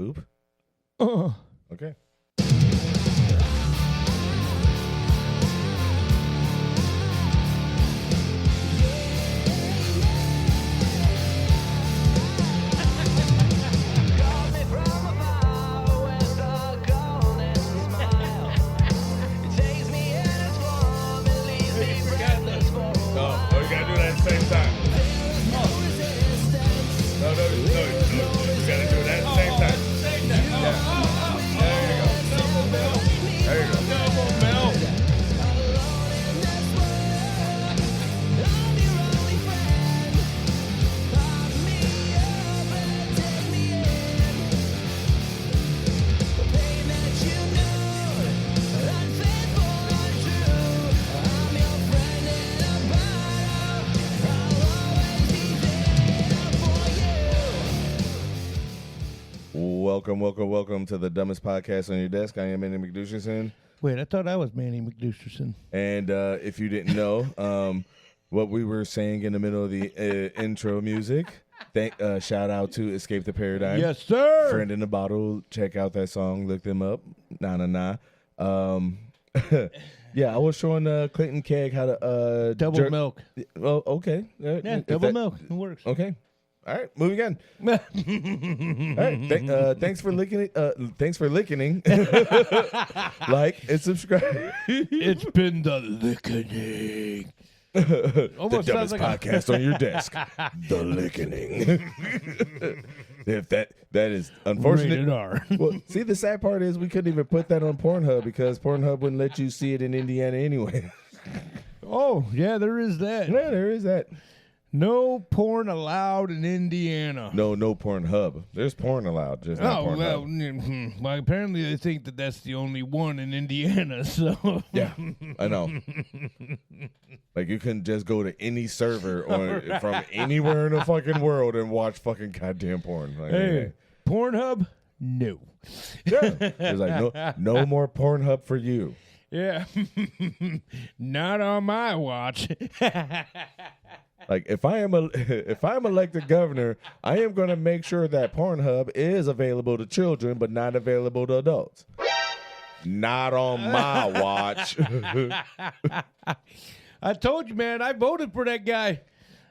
Oop. Okay. Welcome to the dumbest podcast on your desk. I am Manny McDoucherson. Wait, I thought I was Manny McDoucherson. And if you didn't know, what we were saying in the middle of the intro music, shout out to Escape the Paradigm. Yes, sir. Friend in the Bottle. Check out that song. Look them up. Nah. Yeah, I was showing Clayton Kegg how to double milk. Well, okay. Yeah, double milk. It works. Okay. All right, moving on. All right, thanks for licking. Thanks for licking. Like and subscribe. It's been the lickening. The dumbest podcast on your desk. The lickening. If that is unfortunate. Rated R. Well, see, the sad part is we couldn't even put that on Pornhub because Pornhub wouldn't let you see it in Indiana anyway. Oh, yeah, there is that. Yeah, there is that. No porn allowed in Indiana. No Pornhub. There's porn allowed, just not Pornhub. Well, apparently they think that that's the only one in Indiana, so. Yeah, I know. Like, you couldn't just go to any server or from anywhere in the fucking world and watch fucking goddamn porn. Like, hey, Pornhub? No. Yeah. It's like, no more Pornhub for you. Yeah. Not on my watch. Like, if I'm elected governor, I am going to make sure that Pornhub is available to children, but not available to adults. Not on my watch. I told you, man. I voted for that guy.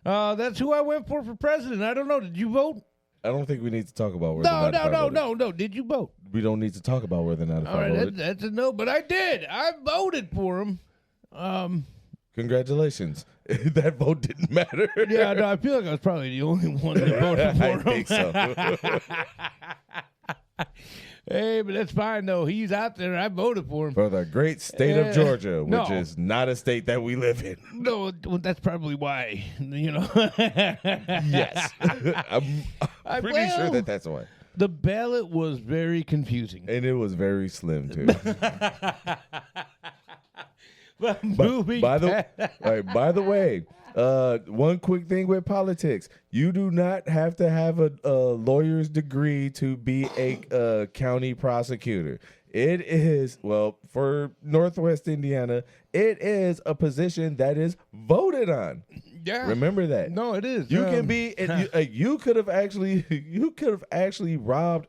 That's who I went for president. I don't know. Did you vote? I don't think we need to talk about whether or not. No. Did you vote? We don't need to talk about whether or not. All right, that's a no. But I did. I voted for him. Congratulations. That vote didn't matter. Yeah, no, I feel like I was probably the only one that voted for him. I think so. Hey, but that's fine, though. He's out there. I voted for him. For the great state of Georgia, which is not a state that we live in. No, well, that's probably why, Yes. I'm pretty sure that's why. The ballot was very confusing. And it was very slim, too. By the way, one quick thing with politics. You do not have to have a lawyer's degree to be a county prosecutor. It is, well, for Northwest Indiana, it is a position that is voted on. Yeah. Remember that. No, it is. You can be, you could have actually robbed,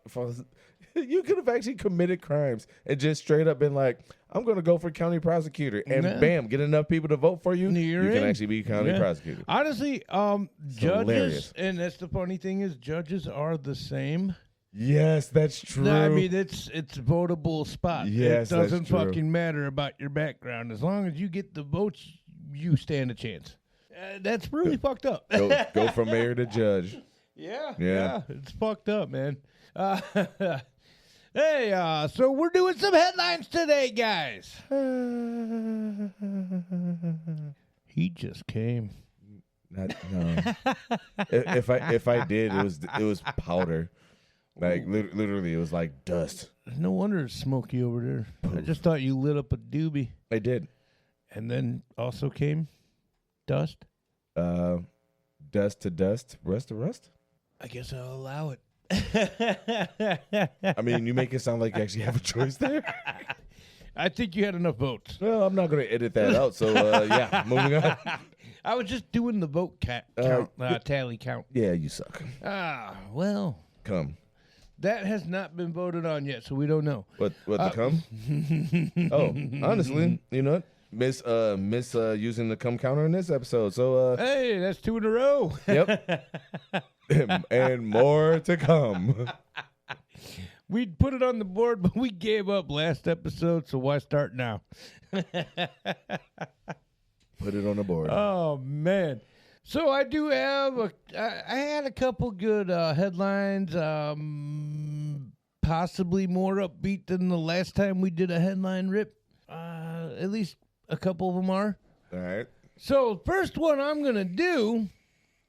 you could have actually committed crimes and just straight up been like, I'm going to go for county prosecutor. And bam, get enough people to vote for you. You can actually be county prosecutor. Honestly, judges, hilarious. And that's the funny thing is judges are the same. Yes, that's true. I mean, it's votable spot. Yes, it doesn't that's true. fucking matter about your background. As long as you get the votes, you stand a chance. That's really fucked up. Go from mayor to judge. Yeah. It's fucked up, man. Hey, so we're doing some headlines today, guys. He just came. No. If I did, it was powder. Like literally, it was like dust. No wonder it's smoky over there. Poof. I just thought you lit up a doobie. I did. And then also came dust. Dust to dust, rust to rust. I guess I'll allow it. I mean, you make it sound like you actually have a choice there. I think you had enough votes. Well, I'm not going to edit that out. So yeah, moving on. I was just doing the vote tally count. Yeah, you suck. Well. Come. That has not been voted on yet, so we don't know. What to come? Oh, honestly, you know what? Miss using the cum counter in this episode. So hey, that's 2 in a row. Yep. and more to come. We put it on the board, but we gave up last episode, so why start now? Put it on the board. Oh, man. So I do have I had a couple good headlines, possibly more upbeat than the last time we did a headline rip. At least a couple of them are. All right. So first one I'm going to do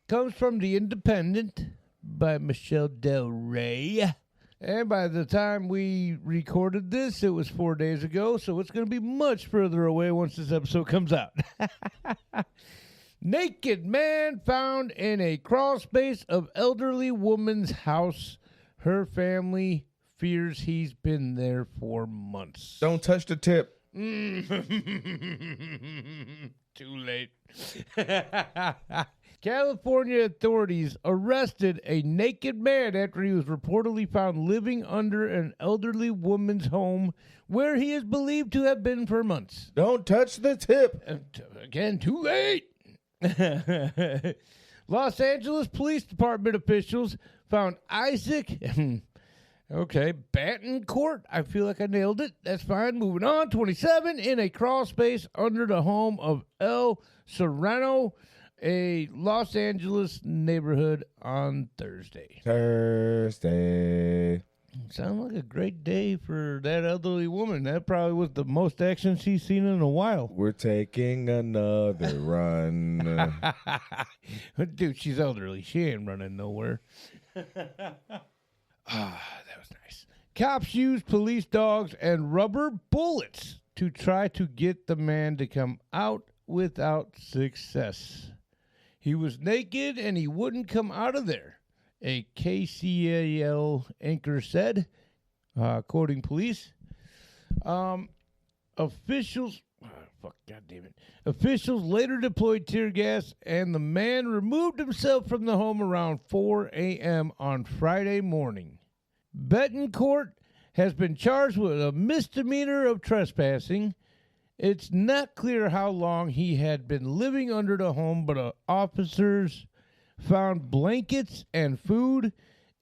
comes from The Independent by Michelle Del Rey. And by the time we recorded this, it was 4 days ago, so it's going to be much further away once this episode comes out. Naked man found in a crawl space of elderly woman's house. Her family fears he's been there for months. Don't touch the tip. Too late. California authorities arrested a naked man after he was reportedly found living under an elderly woman's home where he is believed to have been for months. Don't touch the tip. Again, too late. Los Angeles Police Department officials found Isaac Battencourt. I feel like I nailed it. That's fine. Moving on. 27 in a crawl space under the home of El Serrano, a Los Angeles neighborhood on Thursday. Sounds like a great day for that elderly woman. That probably was the most action she's seen in a while. We're taking another run. Dude, she's elderly. She ain't running nowhere. That was nice. Cops used police dogs and rubber bullets to try to get the man to come out without success. He was naked and he wouldn't come out of there, a KCAL anchor said, quoting police. Officials later deployed tear gas, and the man removed himself from the home around 4 a.m. on Friday morning. Bettencourt has been charged with a misdemeanor of trespassing. It's not clear how long he had been living under the home, but officers found blankets and food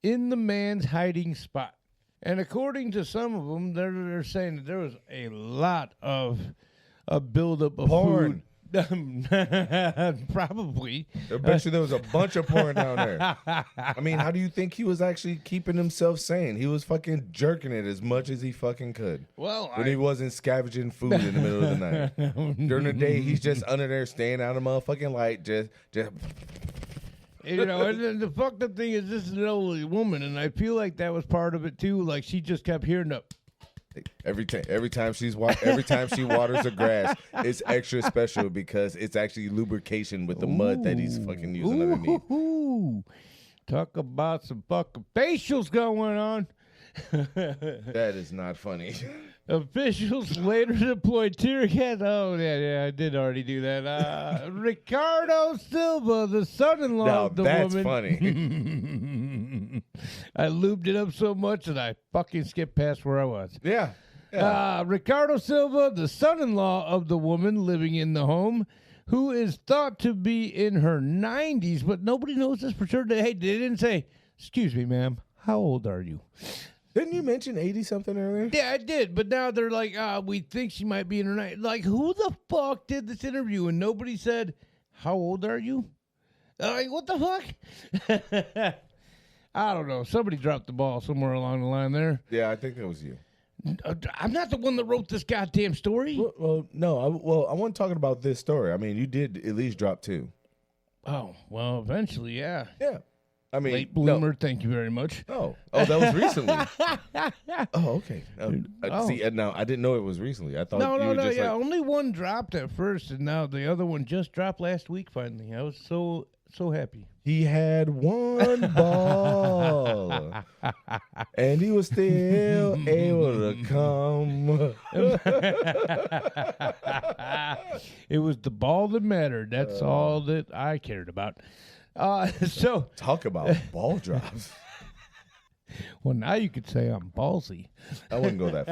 in the man's hiding spot. And according to some of them, they're saying that there was a lot of a buildup of porn. Food. Probably. I bet you there was a bunch of porn down there. I mean, how do you think he was actually keeping himself sane? He was fucking jerking it as much as he fucking could. Well, when he wasn't scavenging food in the middle of the night. During the day, he's just under there staying out of motherfucking light, just. You know, and the fucked up thing is this is an elderly woman, and I feel like that was part of it too. Like she just kept hearing the. Every time she waters the grass, it's extra special because it's actually lubrication with the mud that he's fucking using underneath. Talk about some fucking facials going on. That is not funny. Officials later deployed tear gas. Oh, yeah, I did already do that. Ricardo Silva, the son-in-law of the woman. That's funny. I lubed it up so much that I fucking skipped past where I was. Yeah. Ricardo Silva, the son-in-law of the woman living in the home, who is thought to be in her 90s, but nobody knows this for sure. Hey, they didn't say, "Excuse me, ma'am, how old are you?" Didn't you mention 80-something earlier? Yeah, I did, but now they're like, we think she might be in her 90s. Like, who the fuck did this interview and nobody said, "How old are you?" Like, what the fuck? I don't know. Somebody dropped the ball somewhere along the line there. Yeah, I think that was you. I'm not the one that wrote this goddamn story. Well, no. I wasn't talking about this story. I mean, you did at least drop 2. Oh, well, eventually, yeah. Yeah. I mean, late bloomer. No. Thank you very much. Oh, that was recently. Oh, okay. See, now I didn't know it was recently. I thought you were just yeah. Only one dropped at first, and now the other one just dropped last week. Finally, I was so happy. He had one ball, and he was still able to come. It was the ball that mattered. That's all that I cared about. So talk about ball drops. Well, now you could say I'm ballsy. I wouldn't go that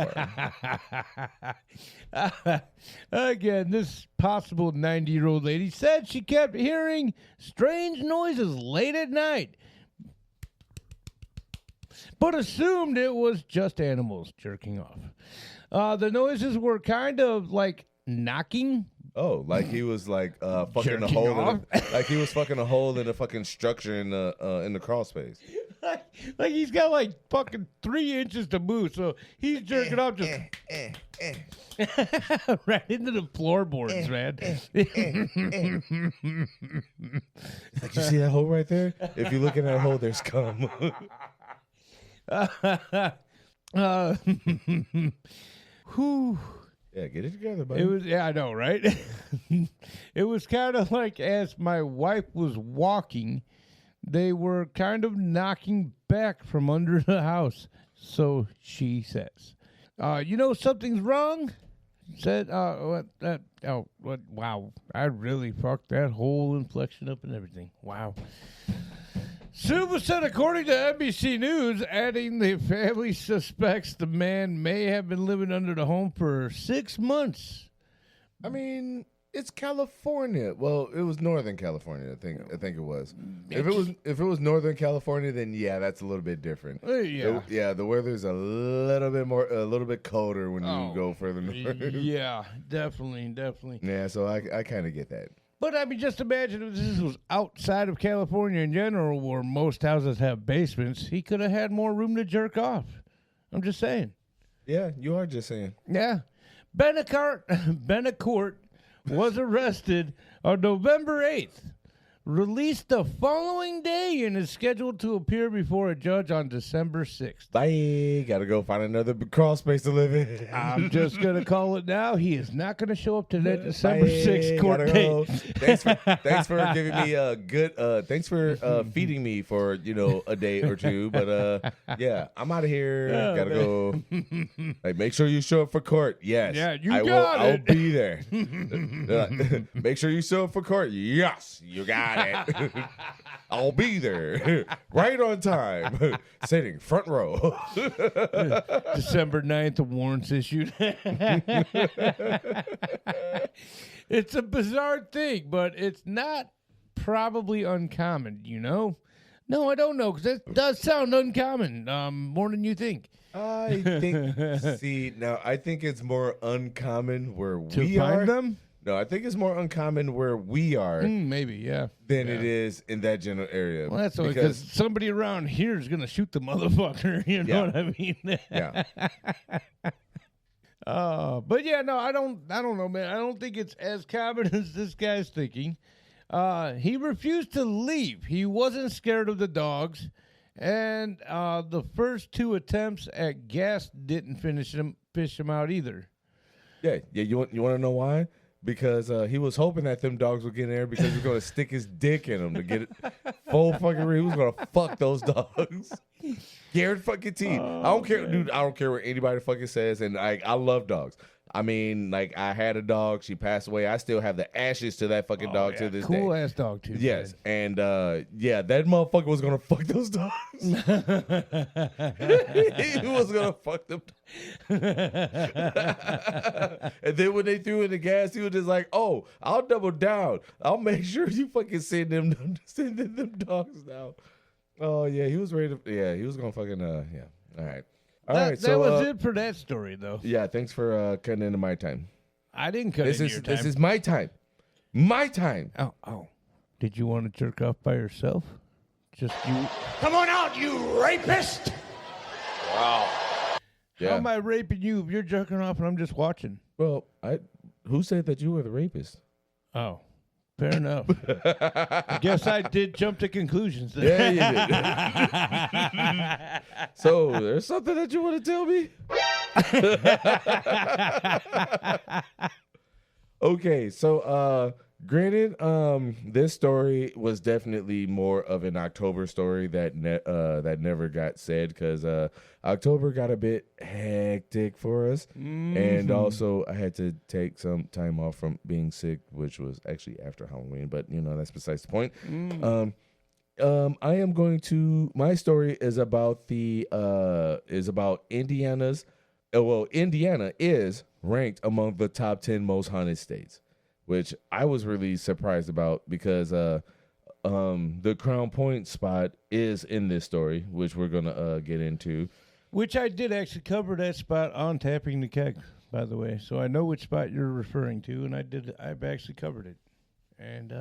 far. Again, this possible 90-year-old lady said she kept hearing strange noises late at night, but assumed it was just animals jerking off. The noises were kind of like knocking. Oh, like he was like fucking a Jerking hole, off? like he was fucking a hole in the fucking structure in the crawl space. Like he's got like fucking 3 inches to move, so he's jerking off just right into the floorboards, man. Like, you see that hole right there? If you look in that hole, there's cum. Whew. Yeah, get it together, buddy. It was, yeah, I know, right? It was kind of like as my wife was walking, they were kind of knocking back from under the house. So she says, "You know something's wrong." Said, what? Wow, I really fucked that whole inflection up and everything. Wow. Suva said, according to NBC News, adding the family suspects the man may have been living under the home for 6 months. I mean, it's California. Well, it was Northern California. I think it was. If it was Northern California, then yeah, that's a little bit different. Yeah. The weather's a little bit colder when you go further north. Yeah, definitely. Yeah, so I kind of get that. But I mean, just imagine if this was outside of California in general, where most houses have basements. He could have had more room to jerk off. I'm just saying. Yeah, you are just saying. Yeah. Benacourt was arrested on November 8th, released the following day, and is scheduled to appear before a judge on December 6th. Bye. Gotta go find another crawl space to live in. I'm just going to call it now. He is not going to show up to that December 6th court Gotta date. go. Thanks for giving me a good, thanks for feeding me for, a day or two. But yeah, I'm out of here. Oh, Gotta go. Like, make sure you show up for court. Yes. Yeah, you I got I'll it. be there. Make sure you show up for court. Yes, you got it. I'll be there. Right on time. Sitting front row. December 9th, a warrant's issued. It's a bizarre thing, but it's not probably uncommon, No, I don't know, because that does sound uncommon, more than you think. I think it's more uncommon where To we find are. them? No, I think it's more uncommon where we are Maybe, yeah. than it is in that general area. Well, that's because somebody around here is going to shoot the motherfucker, you know what I mean? Yeah. But yeah, no, I don't know, man. I don't think it's as common as this guy's thinking. He refused to leave. He wasn't scared of the dogs, and the first 2 attempts at gas didn't fish him out either. Yeah. You want to know why? Because he was hoping that them dogs would get in there because he was going to stick his dick in them to get it full fucking. He was going to fuck those dogs. Scared fucking teeth. I don't care, dude. I don't care what anybody fucking says. And I love dogs. I mean, like, I had a dog. She passed away. I still have the ashes to that fucking dog to this day. Cool ass dog too. Yes, and yeah, that motherfucker was gonna fuck those dogs. He was gonna fuck them. And then when they threw in the gas, he was just like, "Oh, I'll double down. I'll make sure you fucking send them dogs now." Oh yeah, he was ready to. Yeah, he was gonna fucking. Yeah. All right. All right. So that was it for that story, though. Yeah. Thanks for cutting into my time. I didn't cut into your time. This is my time. My time. Oh. Did you want to jerk off by yourself? Just you? Come on out, you rapist! Wow. Yeah. How am I raping you if you're jerking off and I'm just watching? Well, who said that you were the rapist? Oh, fair enough. I guess I did jump to conclusions there. Yeah, you did. So, there's something that you want to tell me? Okay, so granted, this story was definitely more of an October story that never got said because October got a bit hectic for us, and also I had to take some time off from being sick, which was actually after Halloween. But that's besides the point. I am going to. My story is about Indiana's. Indiana is ranked among the top 10 most haunted states, which I was really surprised about because the Crown Point spot is in this story, which we're gonna get into. Which I did actually cover that spot on Tapping the Keg, by the way. So I know which spot you're referring to, and I've actually covered it. And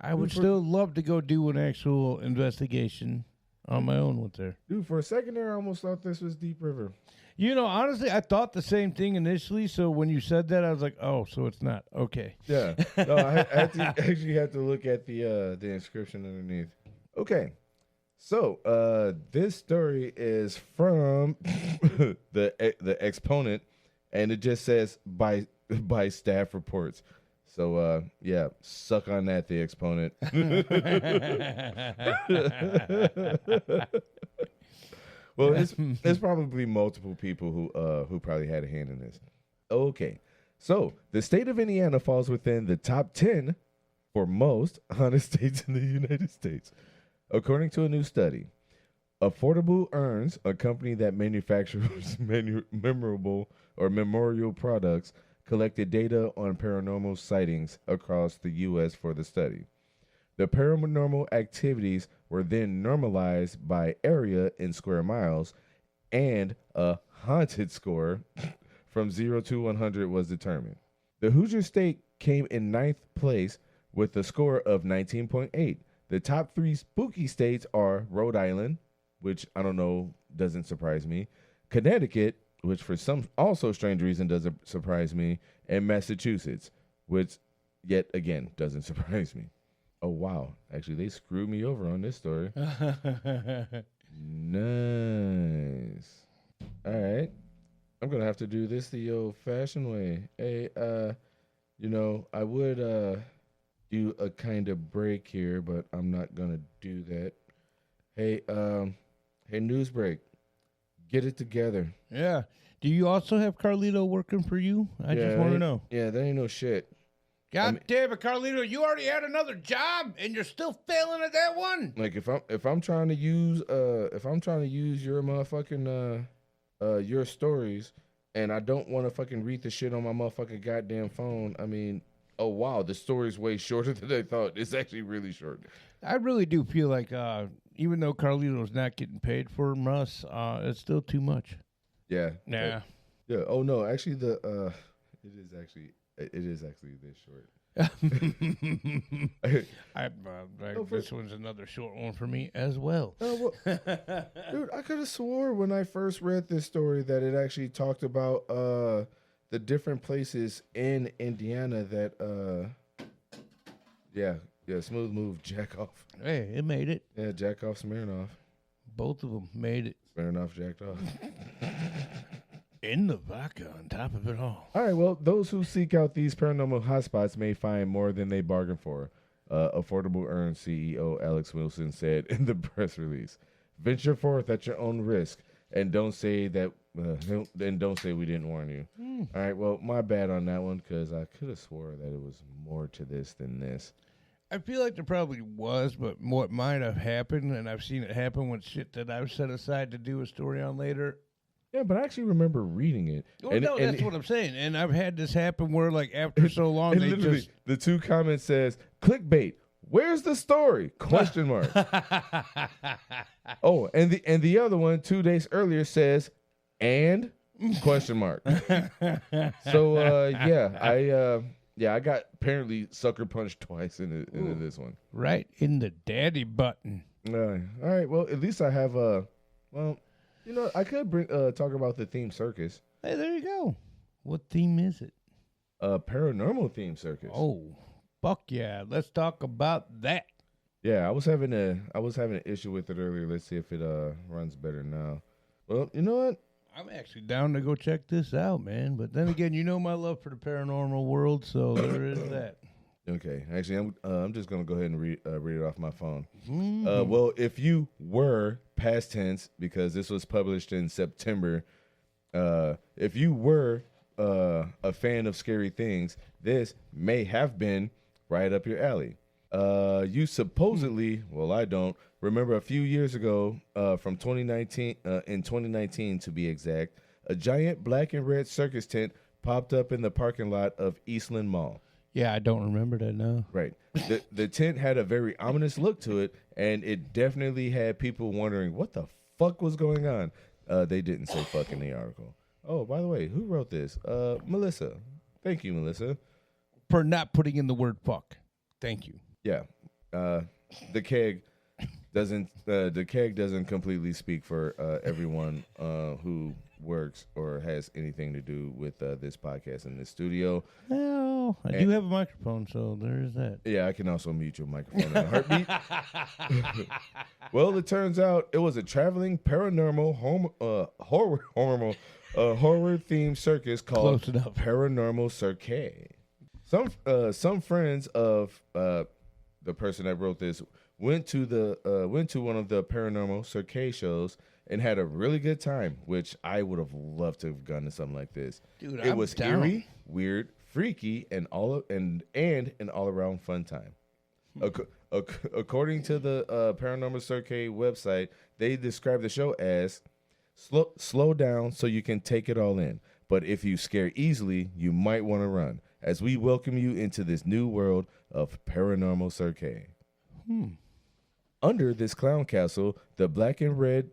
I would still love to go do an actual investigation on my own with there. Dude, for a second there, I almost thought this was Deep River. You know, honestly, I thought the same thing initially. So when you said that, I was like, "Oh, so it's not okay." Yeah, no, I actually had to look at the inscription underneath. Okay, so this story is from the exponent, and it just says by staff reports. So yeah, suck on that, the exponent. Well, it's probably multiple people who probably had a hand in this. Okay, so the state of Indiana falls within the top 10 for most haunted states in the United States, according to a new study. Affordable Urns, a company that manufactures memorable or memorial products, collected data on paranormal sightings across the U.S. for the study. The paranormal activities were then normalized by area in square miles, and a haunted score from 0 to 100 was determined. The Hoosier State came in ninth place with a score of 19.8. The top 3 spooky states are Rhode Island, which I don't know, doesn't surprise me, Connecticut, which for some also strange reason doesn't surprise me, and Massachusetts, which yet again doesn't surprise me. Oh, wow. Actually, they screwed me over on this story. Nice. All right. I'm going to have to do this the old-fashioned way. Hey, I would do a kind of break here, but I'm not going to do that. Hey, news break. Get it together. Yeah. Do you also have Carlito working for you? I just want to know. Yeah, that ain't no shit. God damn it, Carlito! You already had another job, and you're still failing at that one. Like if I'm trying to use your motherfucking your stories, and I don't want to fucking read the shit on my motherfucking goddamn phone. I mean, oh wow, the story's way shorter than I thought. It's actually really short. I really do feel like even though Carlito's not getting paid for us, it's still too much. Yeah. Nah. Yeah. Oh no, actually it is actually this short. This one's another short one for me as well. Well, dude, I could have swore when I first read this story that it actually talked about the different places in Indiana that yeah, smooth move, jack off. Hey, it made it. Yeah, jack off, Smirnoff. Both of them made it. Smirnoff jacked off. In the vodka on top of it all. All right, well, those who seek out these paranormal hotspots may find more than they bargained for. Affordable Earn CEO Alex Wilson said in the press release. Venture forth at your own risk, and don't say that. Don't say we didn't warn you. All right, well, my bad on that one because I could have swore that it was more to this than this. I feel like there probably was, but what might have happened, and I've seen it happen with shit that I've set aside to do a story on later. Yeah, but I actually remember reading it. Well, that's what I'm saying. And I've had this happen where, like, after so long, they just... The 2 comments says, clickbait, where's the story? Question mark. Oh, and the other one 2 days earlier says, and? Question mark. So, I got apparently sucker punched twice into this one. Right in the daddy button. All right, well, at least I have I could talk about the theme circus. Hey, there you go. What theme is it? Paranormal theme circus. Oh, fuck yeah! Let's talk about that. Yeah, I was having an issue with it earlier. Let's see if it runs better now. Well, you know what? I'm actually down to go check this out, man. But then again, you know my love for the paranormal world, so there is that. Okay, actually, I'm just gonna go ahead and read it off my phone. Well, if you were past tense, because this was published in September, if you were a fan of scary things, this may have been right up your alley. You supposedly, well, I don't remember a few years ago, from 2019, in 2019 to be exact, a giant black and red circus tent popped up in the parking lot of Eastland Mall. Yeah, I don't remember that now. Right. The tent had a very ominous look to it, and it definitely had people wondering what the fuck was going on. They didn't say fuck in the article. Oh, by the way, who wrote this? Melissa. Thank you, Melissa. For not putting in the word fuck. Thank you. Yeah. The keg doesn't completely speak for everyone who works or has anything to do with this podcast in this studio. Well, I do have a microphone, so there is that. Yeah, I can also mute your microphone in a heartbeat. Well, it turns out it was a traveling paranormal horror themed circus called Paranormal Cirque. Some friends of the person that wrote this went to one of the Paranormal Cirque shows and had a really good time, which I would have loved to have gone to something like this. Dude, it I'm was down. eerie, weird, freaky, and an all around fun time. According to the Paranormal Cirque website, they describe the show as slow down so you can take it all in. But if you scare easily, you might want to run, as we welcome you into this new world of Paranormal Cirque. Under this clown castle, the black and red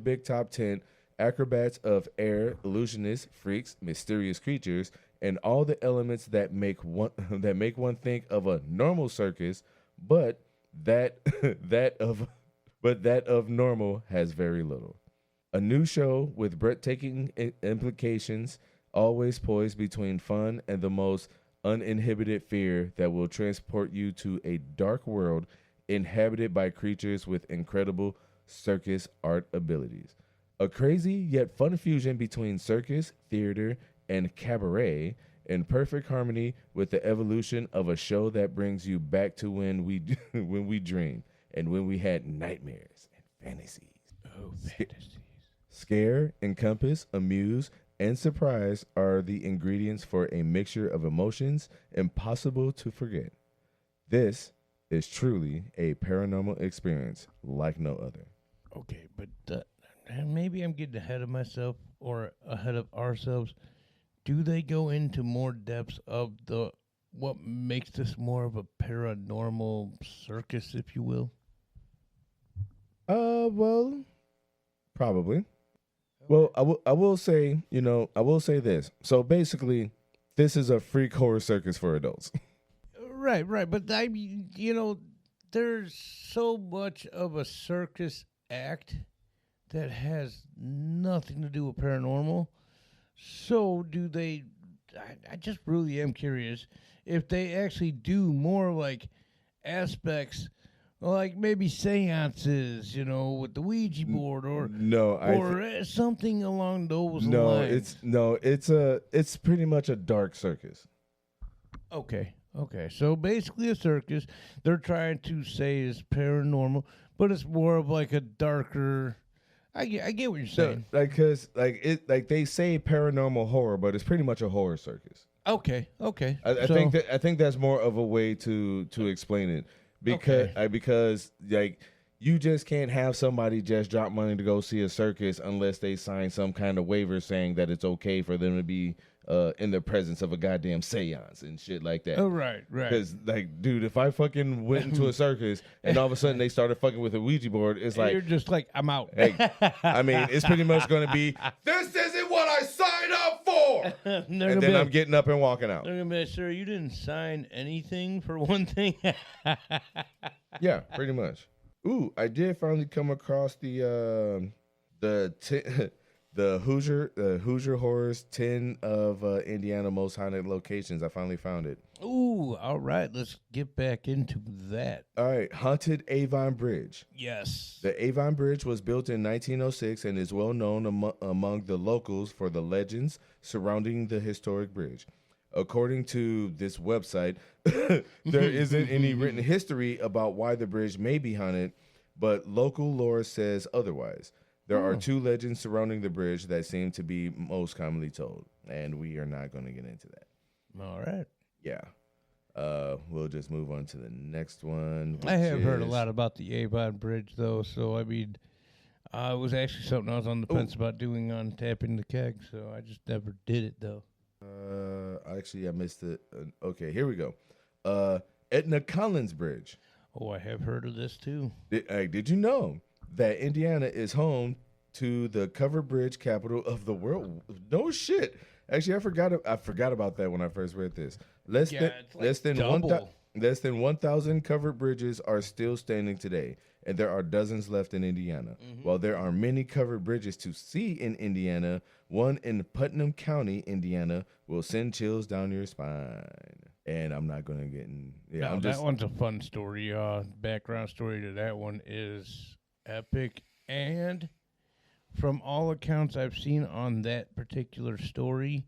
big top tent, acrobats of air, illusionists, freaks, mysterious creatures, and all the elements that make one think of a normal circus, but that of normal has very little. A new show with breathtaking implications, always poised between fun and the most uninhibited fear that will transport you to a dark world inhabited by creatures with incredible circus art abilities. A crazy yet fun fusion between circus, theater, and cabaret, in perfect harmony with the evolution of a show that brings you back to when we dreamed and when we had nightmares and fantasies. Oh, fantasies. Scare, encompass, amuse, and surprise are the ingredients for a mixture of emotions impossible to forget. This is truly a paranormal experience like no other. Okay, but maybe I'm getting ahead of myself or ahead of ourselves. Do they go into more depths of what makes this more of a paranormal circus, if you will? Well, probably. Well, I will say this. So basically, this is a freak horror circus for adults. Right. But I mean, there's so much of a circus act that has nothing to do with paranormal. So do they? I just really am curious if they actually do more like aspects, like maybe seances, with the Ouija board, or something along those lines. It's pretty much a dark circus. Okay. So basically, a circus they're trying to say is paranormal, but it's more of like a darker. I get what you're saying. Because they say paranormal horror, but it's pretty much a horror circus. Okay. I think that's more of a way to explain it, because you just can't have somebody just drop money to go see a circus unless they sign some kind of waiver saying that it's okay for them to be in the presence of a goddamn seance and shit like that. Oh, right. Because, dude, if I fucking went into a circus and all of a sudden they started fucking with a Ouija board, it's like... You're just like, I'm out. Hey, I mean, it's pretty much going to be, this isn't what I signed up for! And then I'm getting up and walking out. They're going to be like, sir, you didn't sign anything for one thing? Yeah, pretty much. Ooh, I did finally come across the Hoosier Horrors 10 of Indiana most haunted locations. I finally found it. Ooh, all right. Let's get back into that. All right, Haunted Avon Bridge. Yes. The Avon Bridge was built in 1906 and is well known among the locals for the legends surrounding the historic bridge. According to this website, there isn't any written history about why the bridge may be haunted, but local lore says otherwise. There are two legends surrounding the bridge that seem to be most commonly told, and we are not going to get into that. All right. Yeah. We'll just move on to the next one. I have which heard a is- lot about the Avon Bridge, though. So I mean, it was actually something I was on the fence about doing on tapping the keg. So I just never did it, though. Actually, I missed it. Okay, here we go. Etna Collins Bridge. Oh, I have heard of this too. Did you know that Indiana is home to the covered bridge capital of the world? No shit. Actually, I forgot about that when I first read this. It's like double. Less than 1,000 covered bridges are still standing today, and there are dozens left in Indiana. While there are many covered bridges to see in Indiana, one in Putnam County, Indiana, will send chills down your spine. And I'm not going to get in. Yeah, No, I'm just. that one's a fun story. Background story to that one is epic, and from all accounts I've seen on that particular story,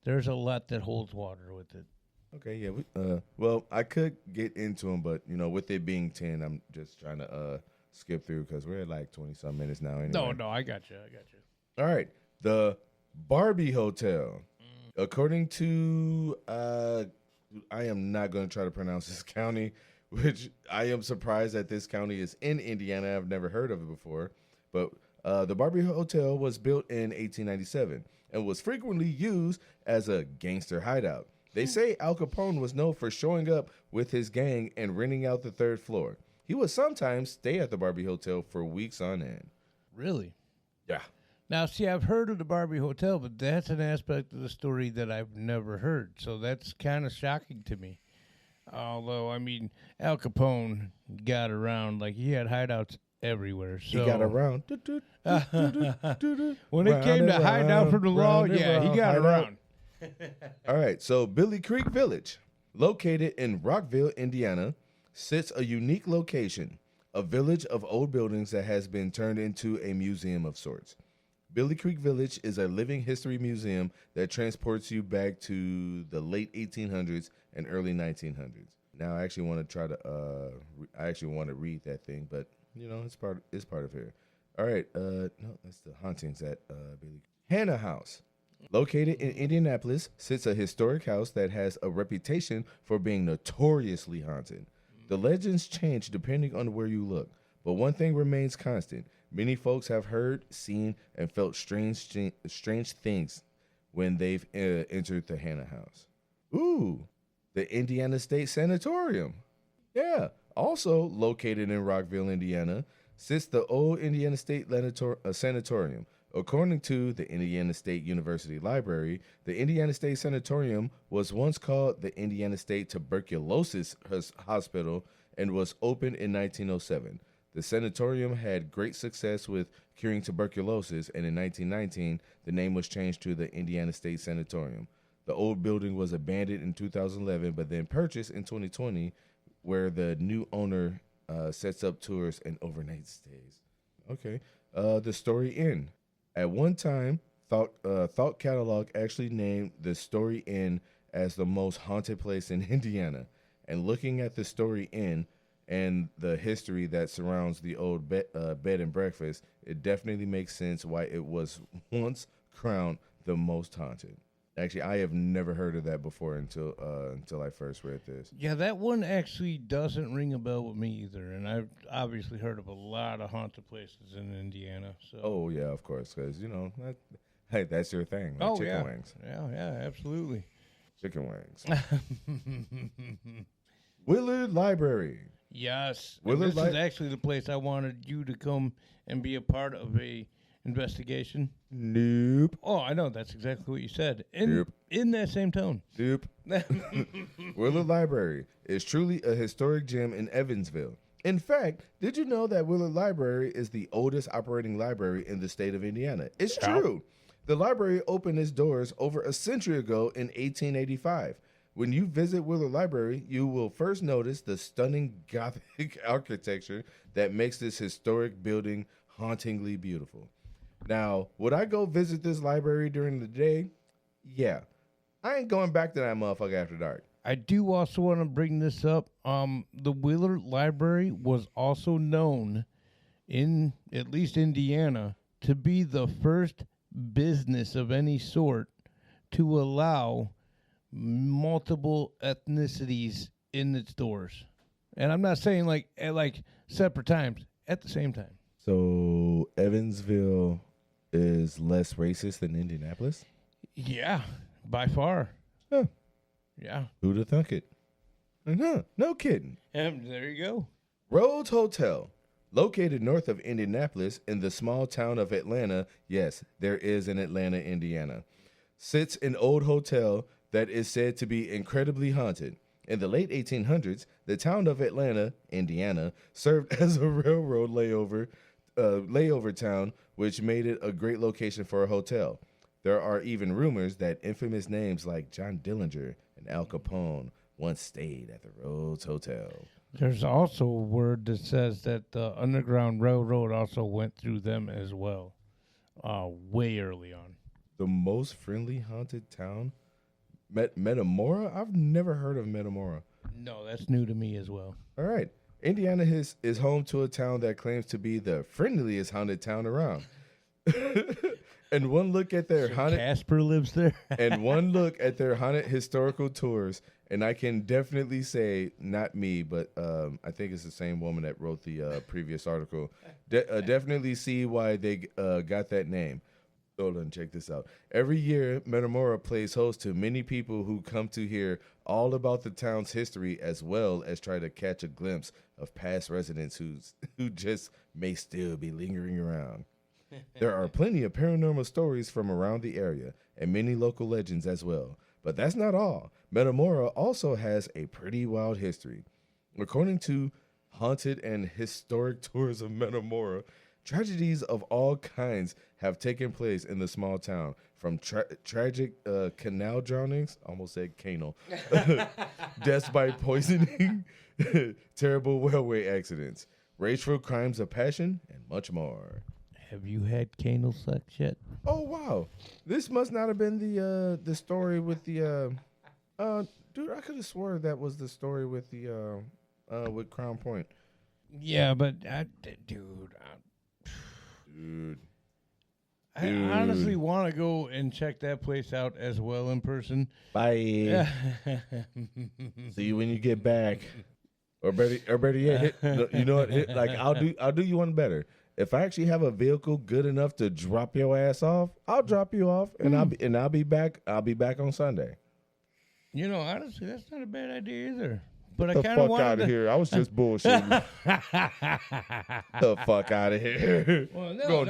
there's a lot that holds water with it. Okay, yeah. Well, I could get into them, but with it being 10, I'm just trying to skip through because we're at like 20-some minutes now. Anyway. No, I got you. All right, the Barbie Hotel. According to, I am not going to try to pronounce this county, which I am surprised that this county is in Indiana. I've never heard of it before, but the Barbie Hotel was built in 1897 and was frequently used as a gangster hideout. They say Al Capone was known for showing up with his gang and renting out the third floor. He would sometimes stay at the Barbie Hotel for weeks on end. Really? Yeah. Now, see, I've heard of the Barbie Hotel, but that's an aspect of the story that I've never heard. So that's kind of shocking to me. Although, I mean, Al Capone got around. Like, he had hideouts everywhere. So He got around. when it came to hiding out from the law, yeah, he got around. All right, so Billy Creek Village, located in Rockville, Indiana, sits a unique location, a village of old buildings that has been turned into a museum of sorts. Billy Creek Village is a living history museum that transports you back to the late 1800s and early 1900s. Now, I actually want to try to, read that thing, but it's part of here. All right, no, that's the hauntings at Billy. Hannah House. Located in Indianapolis sits a historic house that has a reputation for being notoriously haunted. The legends change depending on where you look, but one thing remains constant. Many folks have heard, seen, and felt strange things when they've entered the Hannah House. Ooh, the Indiana State Sanatorium. Yeah, also located in Rockville, Indiana, sits the old Indiana State Sanatorium. According to the Indiana State University Library, the Indiana State Sanatorium was once called the Indiana State Tuberculosis Hospital and was opened in 1907. The sanatorium had great success with curing tuberculosis, and in 1919, the name was changed to the Indiana State Sanatorium. The old building was abandoned in 2011, but then purchased in 2020, where the new owner sets up tours and overnight stays. Okay. The Story Inn. At one time, Thought Catalog actually named the Story Inn as the most haunted place in Indiana. And looking at the Story Inn and the history that surrounds the old bed and breakfast, it definitely makes sense why it was once crowned the most haunted. Actually, I have never heard of that before until I first read this. Yeah, that one actually doesn't ring a bell with me either, and I've obviously heard of a lot of haunted places in Indiana. So. Oh yeah, of course, because hey, that's your thing. Like chicken wings. Yeah, absolutely. Chicken wings. Willard Library. Yes, Willard this is actually the place I wanted you to come and be a part of a investigation. Nope. Oh, I know. That's exactly what you said. Nope. In that same tone. Nope. Willard Library is truly a historic gem in Evansville. In fact, did you know that Willard Library is the oldest operating library in the state of Indiana? It's true. The library opened its doors over a century ago in 1885. When you visit Willard Library, you will first notice the stunning Gothic architecture that makes this historic building hauntingly beautiful. Now, would I go visit this library during the day? Yeah. I ain't going back to that motherfucker after dark. I do also want to bring this up. The Willard Library was also known in at least Indiana to be the first business of any sort to allow multiple ethnicities in its doors. And I'm not saying like at like separate times, at the same time. So Evansville is less racist than Indianapolis? Yeah, by far. Huh. Yeah. Who'd have thunk it? No kidding. And there you go. Rhodes Hotel, located north of Indianapolis in the small town of Atlanta. Yes, there is an Atlanta, Indiana. Sits an old hotel that is said to be incredibly haunted. In the late 1800s, the town of Atlanta, Indiana, served as a railroad layover town, which made it a great location for a hotel. There are even rumors that infamous names like John Dillinger and Al Capone once stayed at the Rhodes Hotel. There's also a word that says that the Underground Railroad also went through them as well, way early on. The most friendly haunted town? Metamora? I've never heard of Metamora. No, that's new to me as well. All right. Indiana is home to a town that claims to be the friendliest haunted town around. And one look at their haunted Casper lives there. and one look at their haunted historical tours, and I can definitely say, not me, but I think it's the same woman that wrote the previous article. Definitely see why they got that name. Hold on, check this out. Every year, Metamora plays host to many people who come to hear all about the town's history, as well as try to catch a glimpse of past residents who just may still be lingering around. There are plenty of paranormal stories from around the area and many local legends as well. But that's not all. Metamora also has a pretty wild history. According to Haunted and Historic Tours of Metamora, tragedies of all kinds have taken place in the small town, from tragic canal drownings, almost said canal, deaths by poisoning, terrible railway accidents, rageful crimes of passion, and much more. Have you had canal sex yet? Oh wow, this must not have been the story with the dude. I could have swore that was the story with the with Crown Point. Yeah, but dude, I honestly want to go and check that place out as well in person. Bye. See you when you get back. Or better yet, you know what? Like I'll do you one better. If I actually have a vehicle good enough to drop your ass off, I'll drop you off, and I'll be back. I'll be back on Sunday. You know, honestly, that's not a bad idea either. But The I kind of fuck wanted out of to... here! I was just bullshitting. The fuck out of here! Well, Go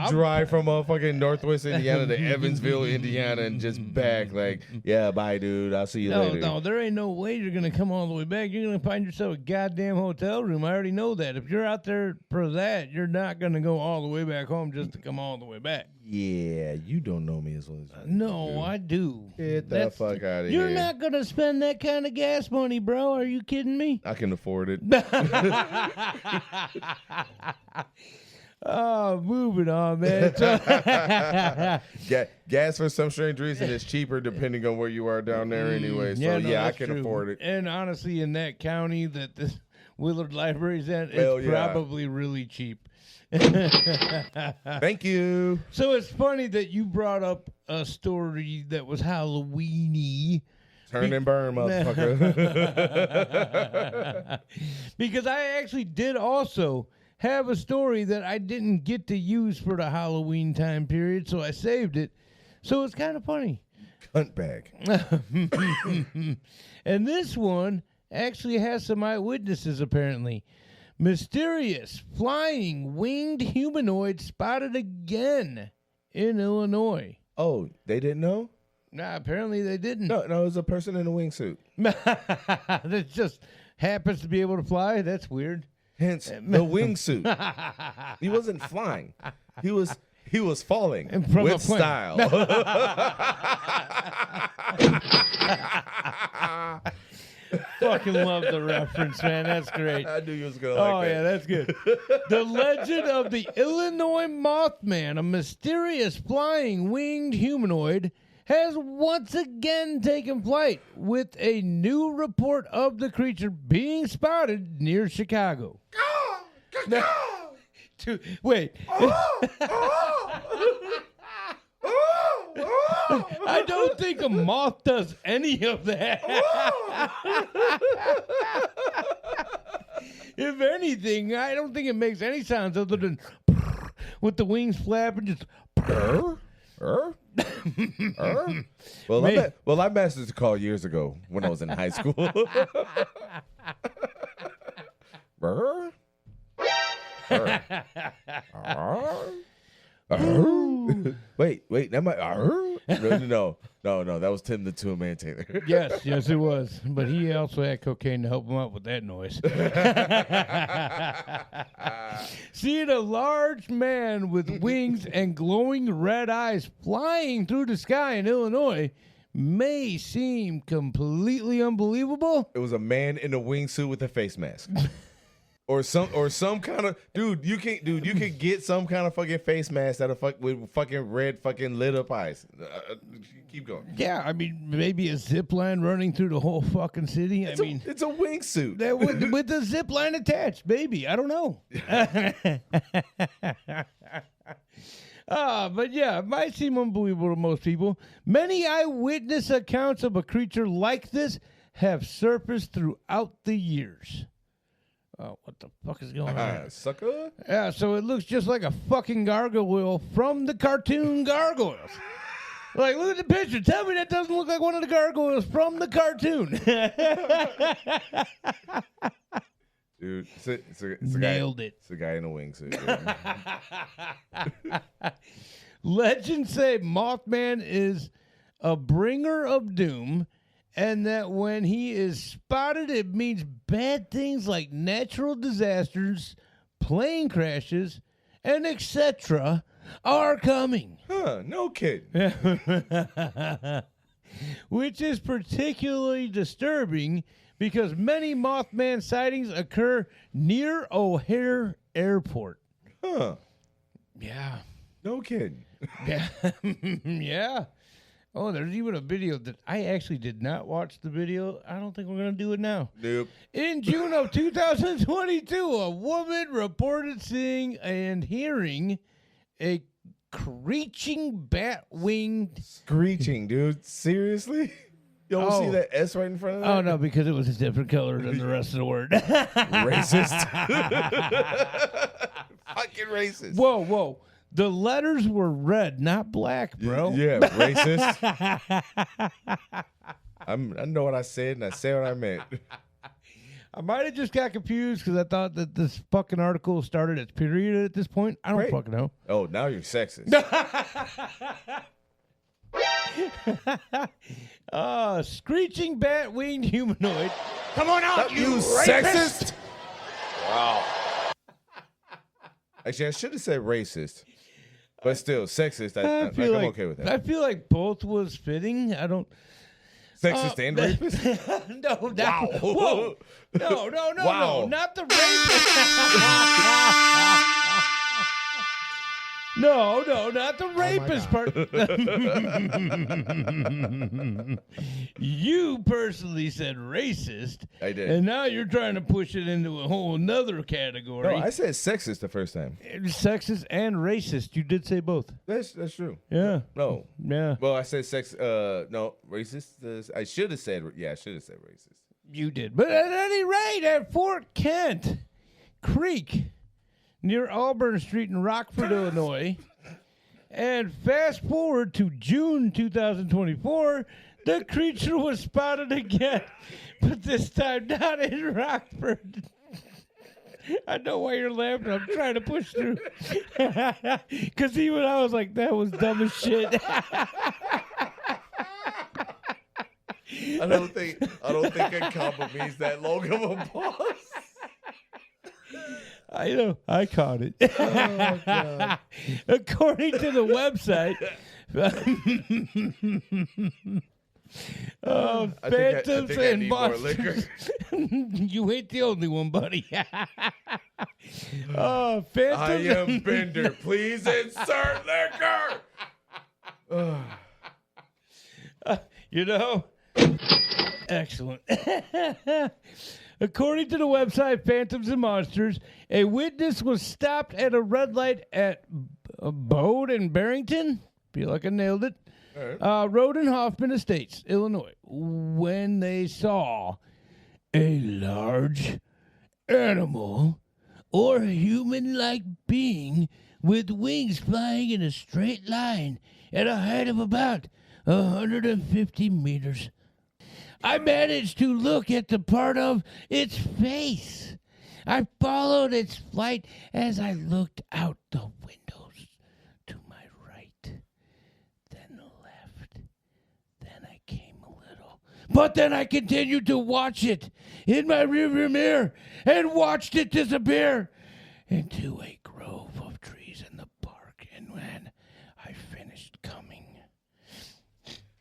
drive from motherfucking Northwest Indiana to Evansville, Indiana, and just back. Like, yeah, bye, dude. I'll see you later. No, there ain't no way you're gonna come all the way back. You're gonna find yourself a goddamn hotel room. I already know that. If you're out there for that, you're not gonna go all the way back home just to come all the way back. Yeah, you don't know me as well as you No, do. I do. Get the fuck out of here. You're not gonna spend that kind of gas money, bro. Are you kidding me? I can afford it. Oh, moving on, man. Gas for some strange reason is cheaper depending on where you are down there anyway. So I can true. afford it. And honestly, in that county that this Willard Library's at, Hell it's yeah. probably really cheap. Thank you. So it's funny that you brought up a story that was Halloween-y. Turn and burn, motherfucker. Because I actually did also have a story that I didn't get to use for the Halloween time period, so I saved it. So it's kind of funny. Cunt bag. And this one actually has some eyewitnesses, apparently. Mysterious flying winged humanoid spotted again in Illinois. Oh, they didn't know? Nah, apparently they didn't. No, it was a person in a wingsuit. That just happens to be able to fly. That's weird. Hence the wingsuit. He wasn't flying. He was falling From a with plane. style. Fucking love the reference, man. That's great. I knew you was gonna like that. Yeah, that's good. The legend of the Illinois Mothman, a mysterious flying winged humanoid, has once again taken flight with a new report of the creature being spotted near Chicago. Wait. I don't think a moth does any of that. If anything, I don't think it makes any sounds other than with the wings flapping, just. Well, I mastered the call years ago when I was in high school. Wait, that might. No, that was Tim the Two-Man Taylor. Yes, it was. But he also had cocaine to help him out with that noise. Seeing a large man with wings and glowing red eyes flying through the sky in Illinois may seem completely unbelievable. It was a man in a wingsuit with a face mask. Or some kind of you can get some kind of fucking face mask with fucking red fucking lit up eyes. Keep going. Yeah, I mean maybe a zip line running through the whole fucking city. It's a wingsuit that with the zip line attached, baby. I don't know. But yeah, it might seem unbelievable to most people. Many eyewitness accounts of a creature like this have surfaced throughout the years. Oh, what the fuck is going on? Sucker? Yeah, so it looks just like a fucking gargoyle from the cartoon Gargoyles. Like, look at the picture. Tell me that doesn't look like one of the gargoyles from the cartoon. Dude, it's a Nailed guy, it. It's a guy in a wingsuit. Legends say Mothman is a bringer of doom, and that when he is spotted, it means bad things like natural disasters, plane crashes, and etc. are coming. Huh, no kidding. Which is particularly disturbing because many Mothman sightings occur near O'Hare Airport. Huh. Yeah. No kidding. Yeah. Yeah. Oh, there's even a video that I actually did not watch the video. I don't think we're going to do it now. Nope. In June of 2022, a woman reported seeing and hearing a screeching bat wing. Screeching, dude. Seriously? You don't see that S right in front of that? Oh, no, because it was a different color than the rest of the word. Racist. Fucking racist. Whoa. The letters were red, not black, bro. Yeah, racist. I know what I said, and I said what I meant. I might have just got confused because I thought that this fucking article started its period at this point. I don't fucking know. Oh, now you're sexist. Screeching bat-winged humanoid. Come on out, you sexist! Wow. Actually, I should have said racist. But still, sexist, I'm okay with that. I feel like both was fitting. I don't... Sexist and rapist? No, wow. Whoa. No, wow. not the rapist. No, not the rapist part. You personally said racist. I did. And now you're trying to push it into a whole another category. No, I said sexist the first time. Sexist and racist. You did say both. That's true. Yeah. No. Yeah. Well, I said no, racist. I should have said racist. You did. But at any rate, at Fort Kent Creek, near Auburn Street in Rockford, Illinois. And fast forward to June 2024, the creature was spotted again, but this time not in Rockford. I know why you're laughing. I'm trying to push through. Because even I was like, that was dumb as shit. I don't think a comma means that long of a pause. I know. I caught it. Oh, God. According to the website, phantoms and monsters. You ain't the only one, buddy. Phantoms. I am Bender. Please insert liquor. Excellent. According to the website Phantoms and Monsters, a witness was stopped at a red light at Bode and Barrington. Feel like I nailed it. Road in Hoffman Estates, Illinois, when they saw a large animal or human-like being with wings flying in a straight line at a height of about 150 meters. I managed to look at the part of its face. I followed its flight as I looked out the windows to my right, then left, then I came a little. But then I continued to watch it in my rearview mirror and watched it disappear into a grove of trees in the park. And when I finished coming,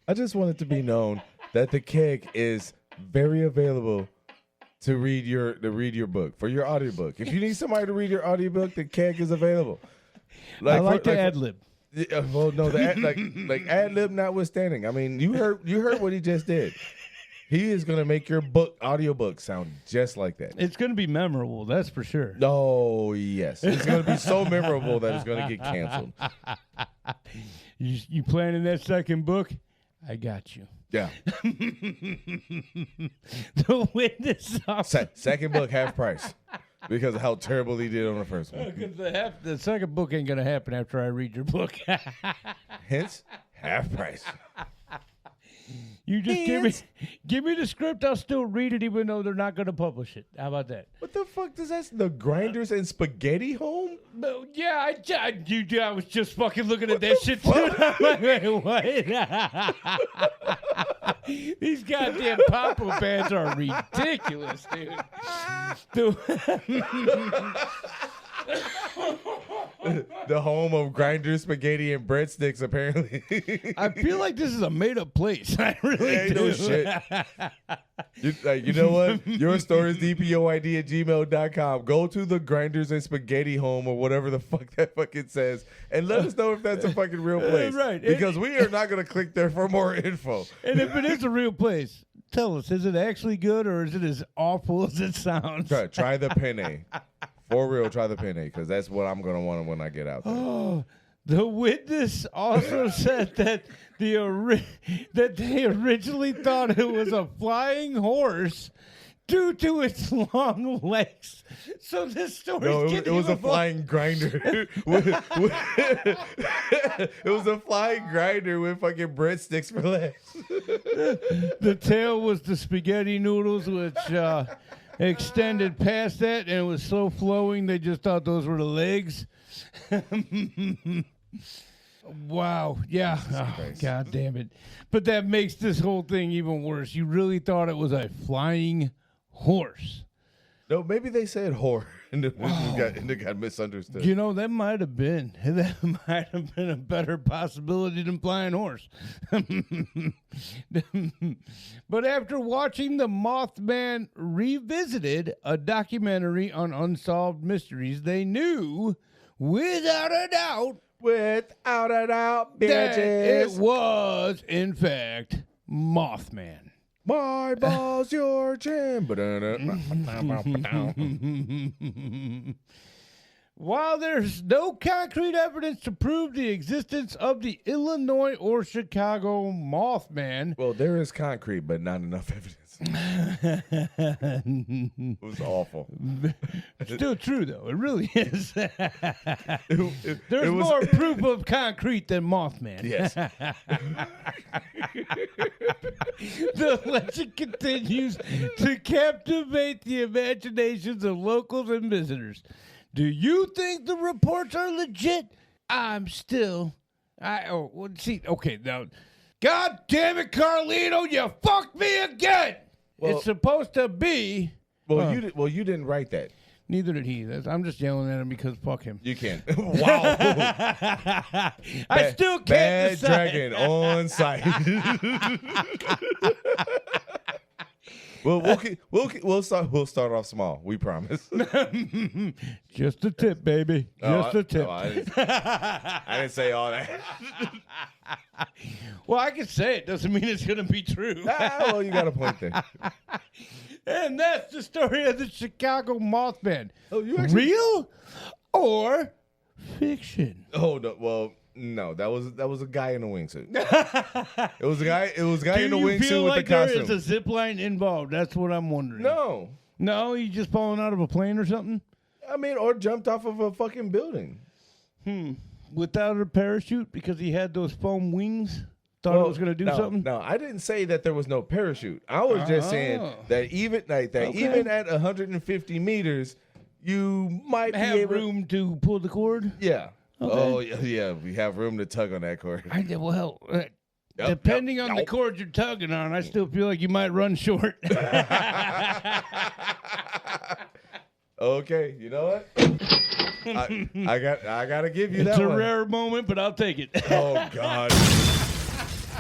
I just want it to be known that the keg is very available to read your book, for your audiobook. If you need somebody to read your audiobook, the keg is available. I like to ad-lib. Well, no, like ad-lib notwithstanding. I mean, you heard what he just did. He is going to make your audiobook sound just like that. It's going to be memorable, that's for sure. Oh, yes. It's going to be so memorable that it's going to get canceled. You planning that second book? I got you. Yeah. The witness. Second book, half price. Because of how terrible he did on the first one. Because the second book ain't going to happen after I read your book. Hence, half price. You just give me the script. I'll still read it even though they're not going to publish it. How about that? What the fuck does that? The Grinders and Spaghetti Home? No, yeah, I was just fucking looking at that shit too. I'm like, what? These goddamn pop-up bands are ridiculous, dude. The home of Grinders, Spaghetti, and Breadsticks, apparently. I feel like this is a made-up place. I really do. No shit. You know what? Your story is dpoid@gmail.com. Go to the Grinders and Spaghetti home or whatever the fuck that fucking says, and let us know if that's a fucking real place. Right. Because we are not going to click there for more info. And if it is a real place, tell us, is it actually good or is it as awful as it sounds? Try the penne. For real, try the penne, because that's what I'm going to want when I get out there. Oh, the witness also said that they originally thought it was a flying horse due to its long legs. So this story it was a flying grinder. It was a flying grinder with fucking breadsticks for legs. The tail was the spaghetti noodles, which extended past that, and it was so flowing they just thought those were the legs. Wow. Yeah. Oh, God damn it. But that makes this whole thing even worse. You really thought it was a flying horse. No, maybe they said whore, and it got misunderstood. You know, that might have been a better possibility than flying horse. But after watching The Mothman Revisited, a documentary on unsolved mysteries, they knew without a doubt bitches, that it was, in fact, Mothman. My balls, your gym. While there's no concrete evidence to prove the existence of the Illinois or Chicago Mothman. Well, there is concrete, but not enough evidence. It was awful. Still true, though. It really is. There's was more proof of concrete than Mothman. Yes. The legend continues to captivate the imaginations of locals and visitors. Do you think the reports are legit? Okay, now, God damn it, Carlito, you fucked me again. Well, it's supposed to be. You didn't write that. Neither did he. I'm just yelling at him because fuck him. You can't. Wow. I still can't Bad decide. dragon on site. We'll start off small. We promise. Just a tip, baby. Just a tip. I didn't say all that. Well, I can say it. Doesn't mean it's going to be true. Well, you got a point there. And that's the story of the Chicago Mothman. Oh, you actually... Real or fiction? Oh, no. Well, No, that was a guy in a wingsuit. It was a guy. It was a guy in a Do you wingsuit feel with like the there costume. is a zip line involved? That's what I'm wondering. No, he's just falling out of a plane or something. I mean, or jumped off of a fucking building. Without a parachute because he had those foam wings. Thought it was going to do something. No, I didn't say that there was no parachute. I was just saying that even even at 150 meters, you might Have be able room to pull the cord. Yeah. Okay. Oh yeah. We have room to tug on that cord. Depending on the cord you're tugging on, I still feel like you might run short. Okay, you know what? I gotta give you that. It's a one. rare moment, but I'll take it. Oh God.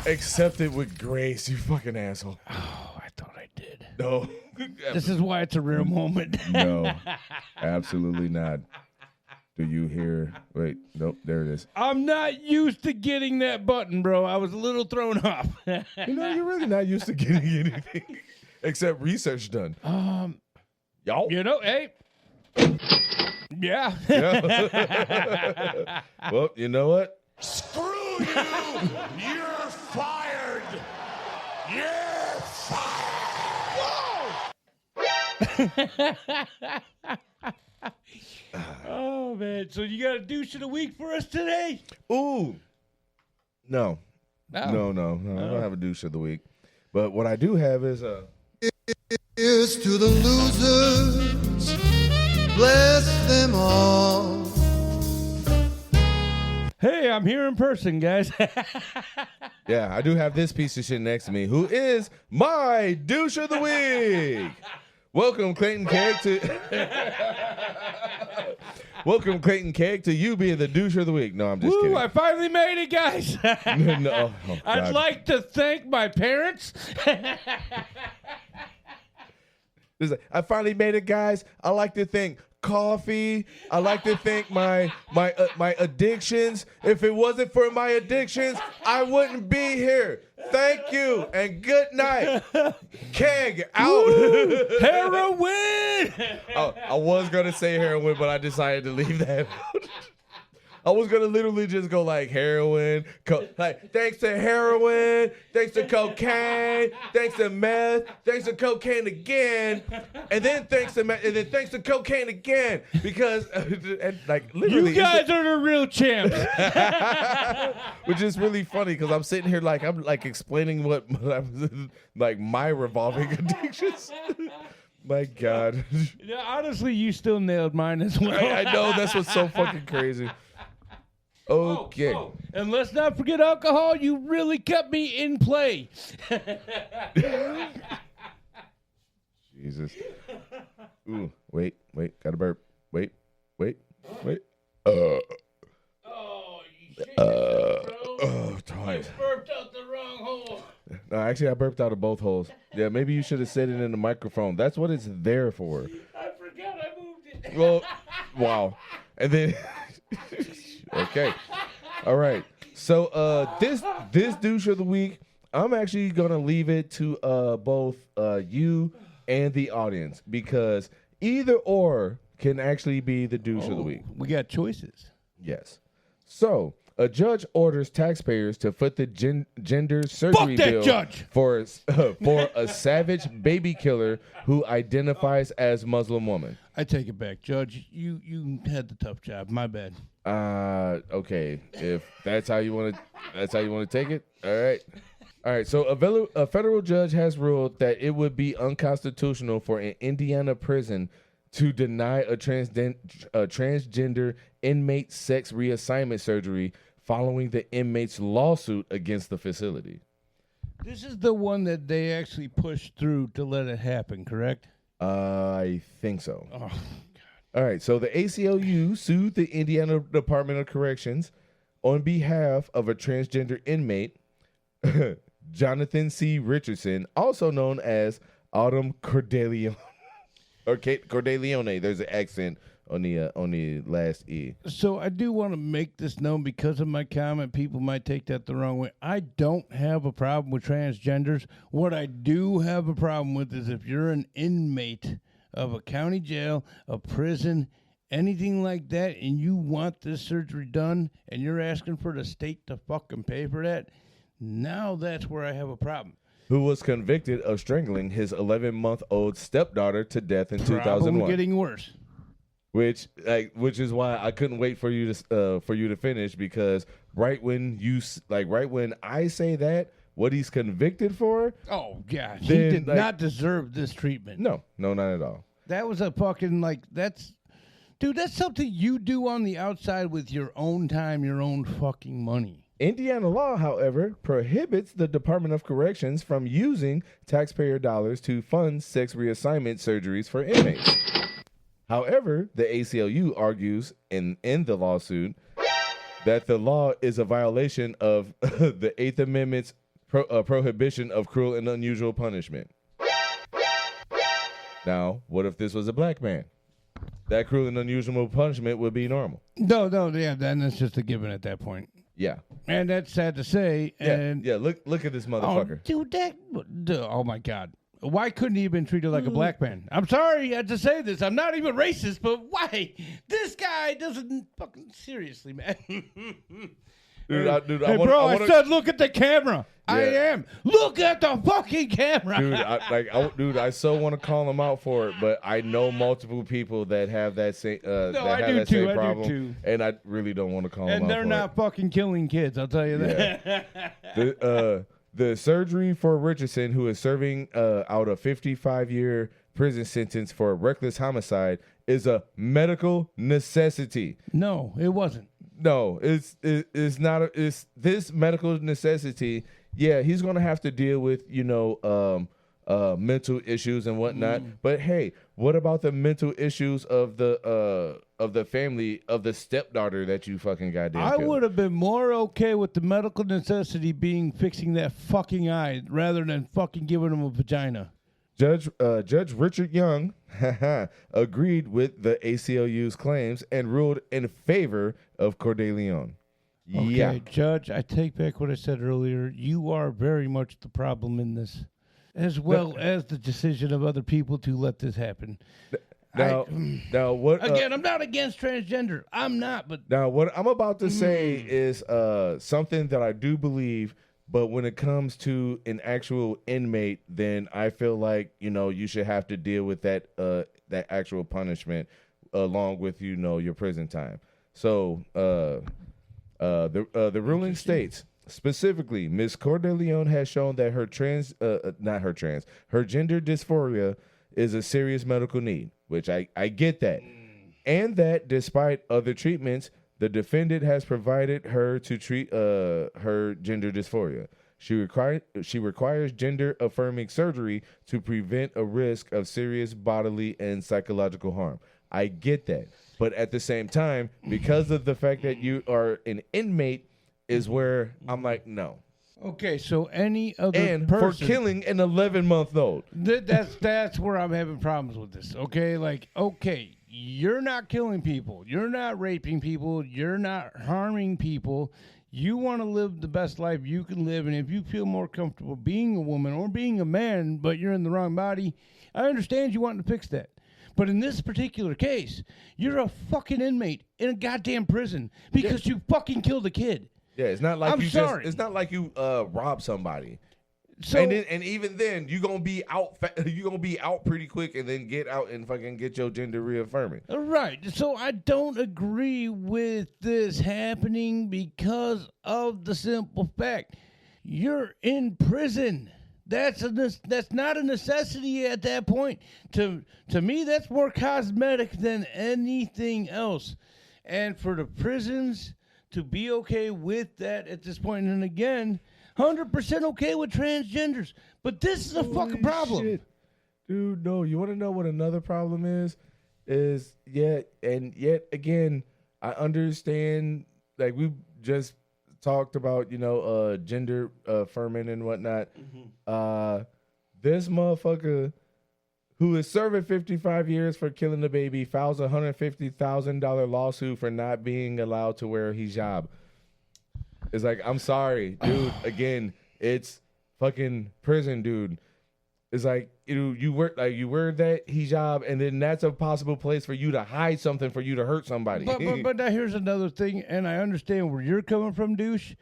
Accept it with grace, you fucking asshole. Oh, I thought I did. No. This is why it's a rare moment. No. Absolutely not. Do you hear? Wait, nope, there it is. I'm not used to getting that button, bro. I was a little thrown off. You know, you're really not used to getting anything except research done. Y'all. You know, hey. Yeah. Well, you know what? Screw you! You're fired! You're fired! Oh, man. So you got a douche of the week for us today? Ooh. No. Oh. No. I don't have a douche of the week. But what I do have is Here's to the losers, bless them all. Hey, I'm here in person, guys. yeah, I do have this piece of shit next to me, who is my douche of the week. Welcome, Clayton Kegg to you being the douche of the week. No, I'm just kidding. I finally made it, guys. No, oh, I'd God. like to thank my parents. I finally made it, guys. I like to thank coffee. I like to thank my addictions. If it wasn't for my addictions, I wouldn't be here. Thank you and good night. Keg out. Heroin. I was gonna say heroin, but I decided to leave that out. I was gonna literally just go like heroin, like thanks to heroin, thanks to cocaine, thanks to meth, thanks to cocaine again, and then thanks to meth, and then thanks to cocaine again, because and like literally, You guys are the real champs. which is really funny because I'm sitting here like I'm like explaining what like my revolving addictions. My God, Yeah, honestly, you still nailed mine as well. I know that's what's so fucking crazy. Okay. Oh, and let's not forget alcohol. You really kept me in play. Jesus. Ooh, wait, gotta burp. Wait. Oh, you shit yourself, bro. Oh, twice. You burped out the wrong hole. No, actually, I burped out of both holes. Yeah, maybe you should have said it in the microphone. That's what it's there for. I forgot I moved it. Well, wow. And then, okay. All right. So this douche of the week, I'm actually gonna leave it to both you and the audience because either or can actually be the douche of the week. We got choices. Yes. So a judge orders taxpayers to foot the gender surgery that bill judge! for a savage baby killer who identifies as Muslim woman. I take it back, Judge. You had the tough job. My bad. Okay. If that's how you want to take it. All right. So a federal judge has ruled that it would be unconstitutional for an Indiana prison to deny a transgender inmate sex reassignment surgery following the inmate's lawsuit against the facility. This is the one that they actually pushed through to let it happen, correct? I think so. Oh, God. All right. So the ACLU sued the Indiana Department of Corrections on behalf of a transgender inmate, Jonathan C. Richardson, also known as Autumn Cordeleone. Or Cordeleone. There's an accent on the last E. So I do want to make this known because of my comment. People might take that the wrong way. I don't have a problem with transgenders. What I do have a problem with is if you're an inmate of a county jail, a prison, anything like that and you want this surgery done and you're asking for the state to fucking pay for that, now that's where I have a problem. Who was convicted of strangling his 11-month-old stepdaughter to death in Problem 2001. getting worse. Which is why I couldn't wait for you to finish, because right when I say that what he's convicted for, Oh, yeah. He Then, did like- not deserve this treatment. no, not at all. That was a fucking, that's something you do on the outside with your own time, your own fucking money. Indiana law, however, prohibits the Department of Corrections from using taxpayer dollars to fund sex reassignment surgeries for inmates. However, the ACLU argues in the lawsuit that the law is a violation of the Eighth Amendment's prohibition of cruel and unusual punishment. Now, what if this was a black man? That cruel and unusual punishment would be normal. No, yeah, then that's just a given at that point. Yeah. And that's sad to say. And Look at this motherfucker. Oh, dude, oh my God. Why couldn't he have been treated like a black man? I'm sorry I had to say this. I'm not even racist, but why? This guy doesn't fucking seriously, man. Dude, Hey, I said look at the camera. Yeah. I am. Look at the fucking camera. Dude, I so want to call him out for it, but I know multiple people that have that same problem, and I really don't want to call them out. And they're for not fucking killing kids. I'll tell you that. The surgery for Richardson, who is serving out a 55-year prison sentence for reckless homicide, is a medical necessity. No, it wasn't. No, it's not. It's this medical necessity. Yeah, he's gonna have to deal with mental issues and whatnot. But hey, what about the mental issues of the family of the stepdaughter that you fucking goddamn I killed? would have been more okay with the medical necessity being fixing that fucking eye rather than fucking giving him a vagina. Judge Richard Young agreed with the ACLU's claims and ruled in favor of Cordeleon. Okay, Yeah. Judge, I take back what I said earlier. You are very much the problem in this, as well as the decision of other people to let this happen. Now what? Again, I'm not against transgender. I'm not, but Now, what I'm about to say is something that I do believe, but when it comes to an actual inmate, then I feel like, you should have to deal with that actual punishment along with, your prison time. So the ruling states, specifically, Ms. Cordeleon has shown that her gender dysphoria is a serious medical need, which I get that. And that despite other treatments, the defendant has provided her to treat her gender dysphoria. She requires gender-affirming surgery to prevent a risk of serious bodily and psychological harm. I get that. But at the same time, because of the fact that you are an inmate is where I'm like, no. okay. So any other And person, for killing an 11-month-old. that's where I'm having problems with this. Okay, okay, you're not killing people, you're not raping people, you're not harming people. You want to live the best life you can live, and if you feel more comfortable being a woman or being a man, but you're in the wrong body, I understand you wanting to fix that. But in this particular case, you're a fucking inmate in a goddamn prison because you fucking killed a kid. Yeah, it's not like it's not like you robbed somebody. So And even then, you're gonna be out. You're gonna be out pretty quick, and then get out and fucking get your gender reaffirming. right. So I don't agree with this happening because of the simple fact you're in prison. That's not a necessity at that point. To me, that's more cosmetic than anything else. And for the prisons to be okay with that at this point, and again, 100% okay with transgenders. But this is a fucking problem. Shit. Dude, no. You want to know what another problem is? Yet again, I understand, like we just talked about, gender affirming and whatnot. This motherfucker who is serving 55 years for killing the baby files a $150,000 lawsuit for not being allowed to wear a hijab. It's like, I'm sorry, dude. Again, it's fucking prison, dude. It's like you wear that hijab, and then that's a possible place for you to hide something for you to hurt somebody. But now here's another thing, and I understand where you're coming from, Douche.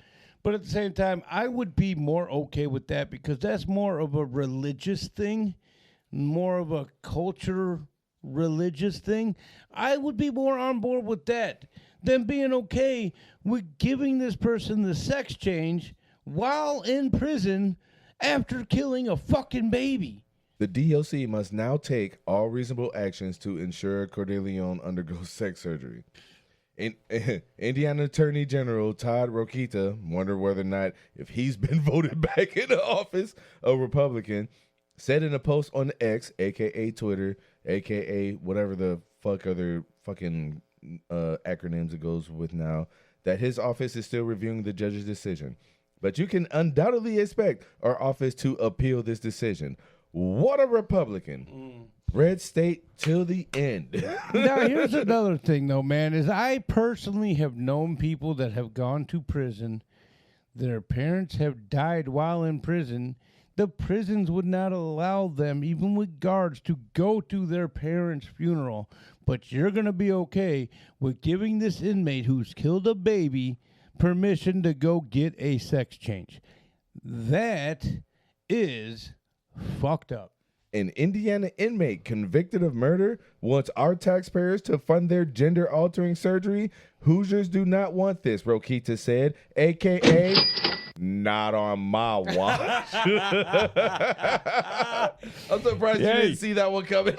But at the same time, I would be more okay with that because that's more of a religious thing, more of a culture religious thing. I would be more on board with that than being okay with giving this person the sex change while in prison after killing a fucking baby. The DOC must now take all reasonable actions to ensure Cordeleon undergoes sex surgery. Indiana Attorney General Todd Rokita wondered whether or not, if he's been voted back into office, a Republican, said in a post on X, a.k.a. Twitter, a.k.a. whatever the fuck other fucking acronyms it goes with now, that his office is still reviewing the judge's decision. But you can undoubtedly expect our office to appeal this decision. What a Republican. Red state till the end. Now, here's another thing, though, man, is I personally have known people that have gone to prison. Their parents have died while in prison. The prisons would not allow them, even with guards, to go to their parents' funeral. But you're going to be okay with giving this inmate who's killed a baby permission to go get a sex change. That is fucked up. An Indiana inmate convicted of murder wants our taxpayers to fund their gender-altering surgery. Hoosiers do not want this, Rokita said, a.k.a. not on my watch. I'm surprised you didn't see that one coming.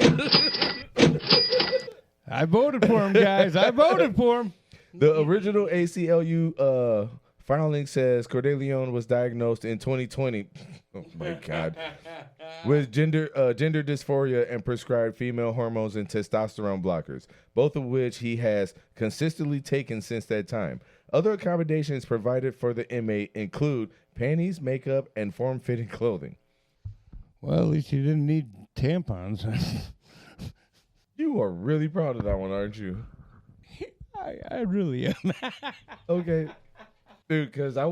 I voted for him, guys. I voted for him. The original ACLU filing says Cordeleon was diagnosed in 2020. Oh my God. With gender dysphoria and prescribed female hormones and testosterone blockers, both of which he has consistently taken since that time. Other accommodations provided for the inmate include panties, makeup, and form-fitting clothing. Well, at least you didn't need tampons. You are really proud of that one, aren't you? I really am. Okay. Dude, because I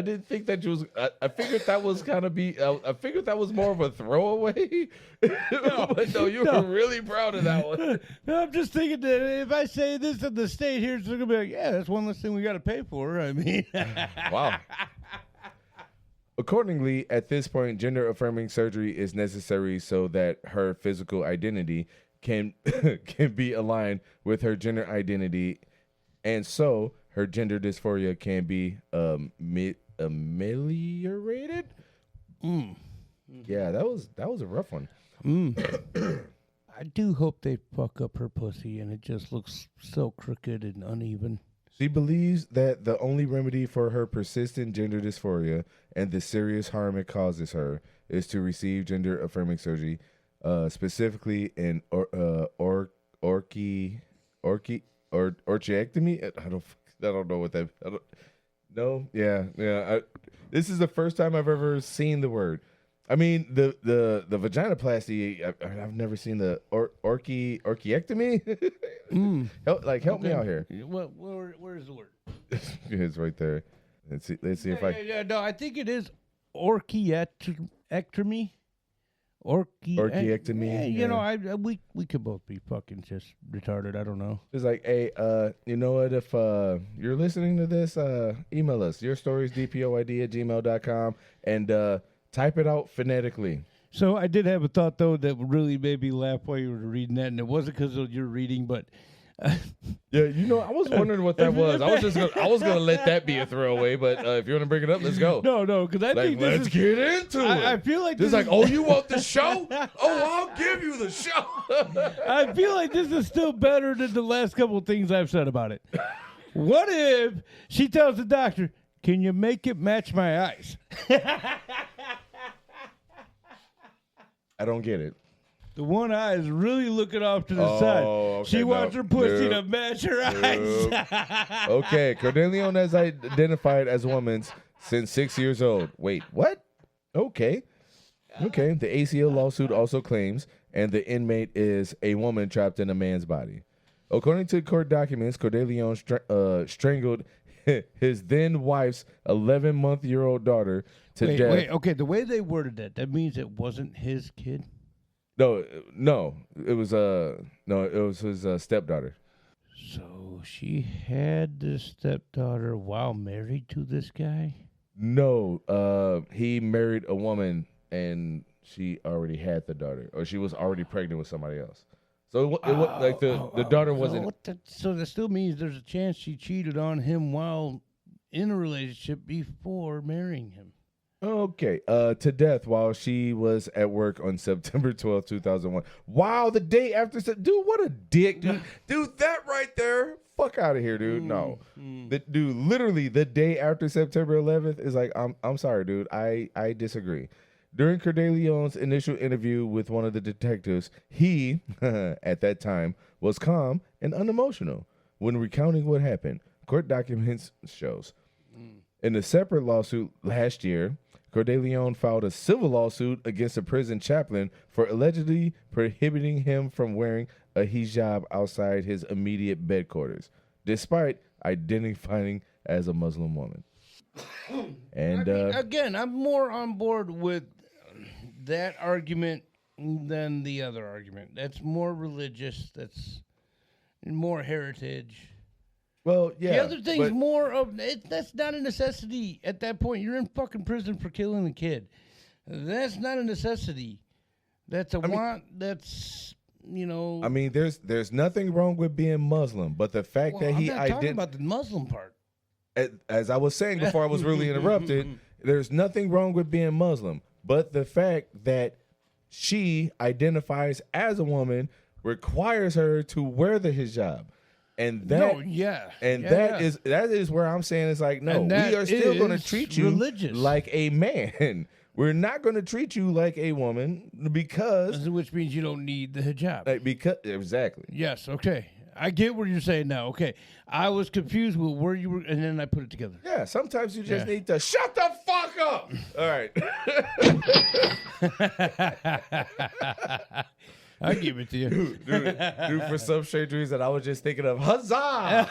didn't think that you was, I figured that was kind of I figured that was more of a throwaway. But no, you were really proud of that one. No, I'm just thinking that if I say this in the state here, it's going to be like, yeah, that's one less thing we got to pay for. I mean, wow. Accordingly, at this point, gender-affirming surgery is necessary so that her physical identity can be aligned with her gender identity, and so her gender dysphoria can be ameliorated. Yeah, that was a rough one. I do hope they fuck up her pussy and it just looks so crooked and uneven. She believes that the only remedy for her persistent gender dysphoria and the serious harm it causes her is to receive gender-affirming surgery, specifically an orchiectomy. I don't know what that. No, yeah. This is the first time I've ever seen the word. I mean, the vaginoplasty. I've never seen the orchiectomy. Help me out here. Where's the word? It's right there. Let's see if I. No, I think it is orchiectomy. Orchiectomy. You know, we could both be fucking just retarded. I don't know. It's like, hey, you know what? If you're listening to this, email us yourstoriesdpoid@gmail.com and type it out phonetically. So I did have a thought though that really made me laugh while you were reading that, and it wasn't because of your reading, but. Yeah, you know, I was wondering what that was. I was gonna let that be a throwaway, but if you want to bring it up, let's go. No, because I think let's get into it. I feel like this is like, oh, you want the show? Oh, I'll give you the show. I feel like this is still better than the last couple of things I've said about it. What if she tells the doctor, "Can you make it match my eyes?" I don't get it. The one eye is really looking off to the side. Okay, she wants her pussy to match her eyes. Okay, Cordeleon has identified as a woman since 6 years old. Wait, what? Okay. The ACL lawsuit also claims, and the inmate is a woman trapped in a man's body. According to court documents, Cordeleon strangled his then wife's 11-month-old daughter to death. Wait, okay. The way they worded that means it wasn't his kid. No, it was his stepdaughter. So she had this stepdaughter while married to this guy? No, he married a woman and she already had the daughter, or she was already pregnant with somebody else. So it was like the daughter wasn't. So that still means there's a chance she cheated on him while in a relationship before marrying him. Okay, to death while she was at work on September 12th, 2001. Wow, the day after. Dude, what a dick, dude. Dude, that right there. Fuck out of here, dude. No. Dude, literally the day after September 11th is like, I'm sorry, dude. I disagree. During Cordeleone's initial interview with one of the detectives, he, at that time, was calm and unemotional when recounting what happened. Court documents shows. In a separate lawsuit last year, Cordeleone filed a civil lawsuit against a prison chaplain for allegedly prohibiting him from wearing a hijab outside his immediate bed quarters, despite identifying as a Muslim woman. And again, I'm more on board with that argument than the other argument. That's more religious. That's more heritage. well, yeah. The other thing's but- more of it. That's not a necessity at that point. You're in fucking prison for killing a kid. That's not a necessity. That's a want. That's I mean, there's nothing wrong with being Muslim, but the fact that he I'm not talking identified, about the Muslim part. as I was saying before I was really interrupted, there's nothing wrong with being Muslim, but the fact that she identifies as a woman requires her to wear the hijab. And that, that is where I'm saying it's like, no, we are still going to treat you religious. like a man. We're not going to treat you like a woman because, Which means you don't need the hijab. because exactly. Yes, okay. I get what you're saying now. Okay. I was confused with where you were, and then I put it together. Yeah, sometimes you just need to shut the fuck up. All right. I give it to you. Dude, for some strange reason, I was just thinking of huzzah.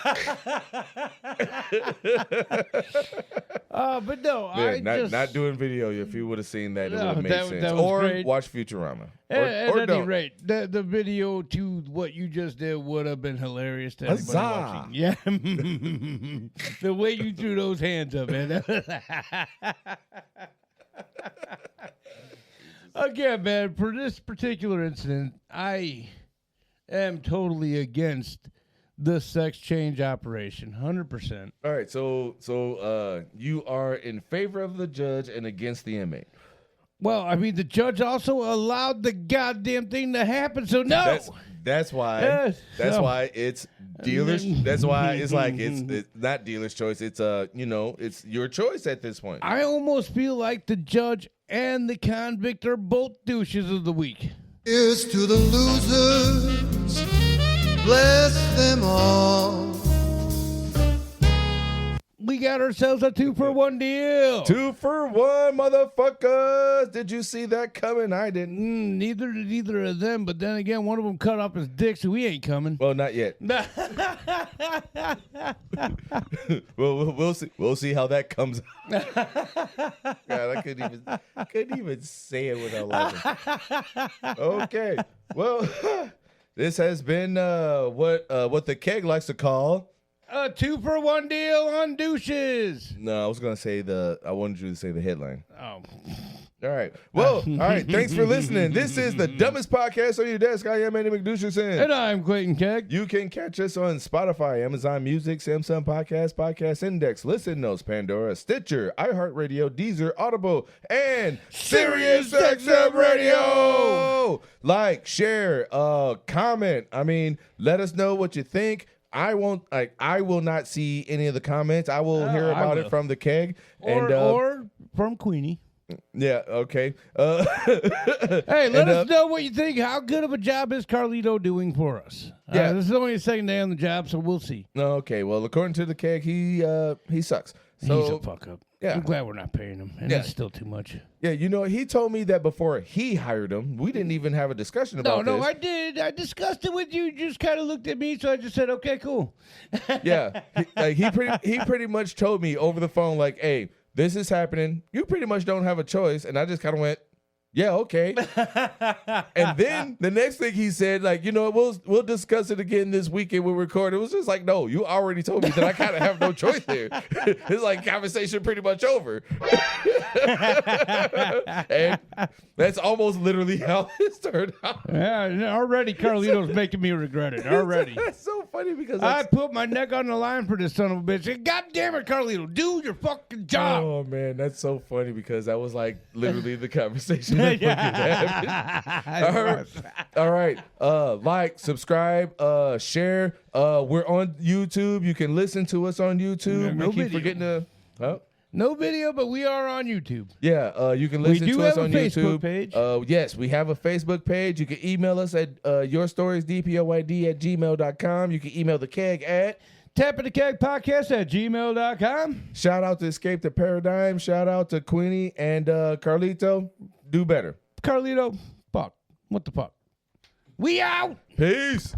But no, not doing video. If you would have seen that, it would have made sense. that was Or great. watch Futurama. At Or any don't. rate, the video to what you just did would have been hilarious to anybody Huzzah. watching. Yeah. The way you threw those hands up, man. Again, man, for this particular incident, I am totally against the sex change operation, 100%. All right, so you are in favor of the judge and against the inmate. Well, I mean, the judge also allowed the goddamn thing to happen, so no. That's why. Yes, That's no. why it's dealer's. That's why it's like it's not dealer's choice. It's it's your choice at this point. I almost feel like the judge and the convict are both douches of the week. Here's to the losers, bless them all. We got ourselves a 2-for-1 deal. 2 for 1, motherfuckers! Did you see that coming? I didn't. Neither did either of them, but then again, one of them cut off his dick, so he ain't coming. Well, not yet. Well, we'll see. We'll see how that comes out. God, I couldn't even say it without laughing. Okay. Well, this has been what the keg likes to call A 2-for-1 deal on douches. No, I was gonna say I wanted you to say the headline. Oh. All right. Well, all right. Thanks for listening. This is the dumbest podcast on your desk. I am Andy McDoucherson. And I'm Clayton Keg. You can catch us on Spotify, Amazon Music, Samsung Podcast, Podcast Index, Listen Notes, Pandora, Stitcher, iHeartRadio, Deezer, Audible, and SiriusXM Radio. Like, share, comment. I mean, let us know what you think. I will not see any of the comments. I will hear about it from the keg Or from Queenie. Yeah, okay. Hey, let us know what you think. How good of a job is Carlito doing for us? Yeah. This is only his second day on the job, so we'll see. Okay, well, according to the keg, he sucks. So He's a fuck up. Yeah. I'm glad we're not paying him, and Yeah. it's still too much. Yeah, you know, he told me that before he hired him. We didn't even have a discussion about No, this. I did. I discussed it with you. You just kind of looked at me, so I just said, "Okay, cool." Yeah, he pretty much told me over the phone, like, "Hey, this is happening. You pretty much don't have a choice." And I just kind of went, "Yeah, okay." And then the next thing he said, like, you know, we'll discuss it again this weekend when we record. It was just like, no, you already told me that I kind of have no choice there. It's like conversation pretty much over. And that's almost literally how it turned out. Yeah, already Carlito's making me regret it. Already. That's so funny because I put my neck on the line for this son of a bitch. God damn it, Carlito, do your fucking job. oh man, that's so funny because that was like literally the conversation. that fucking happened. All right. Like, subscribe, share. We're on YouTube. You can listen to us on YouTube. No we keep video. forgetting to. Huh? No video, but we are on YouTube. Yeah, you can listen do to us have a on Facebook YouTube. page. Yes, we have a Facebook page. You can email us at yourstoriesdpoyd@gmail.com. You can email the keg at. Tap of the Keg Podcast at gmail.com. Shout out to Escape the Paradigm. Shout out to Queenie and Carlito. Do better. Carlito, fuck. What the fuck? We out. Peace.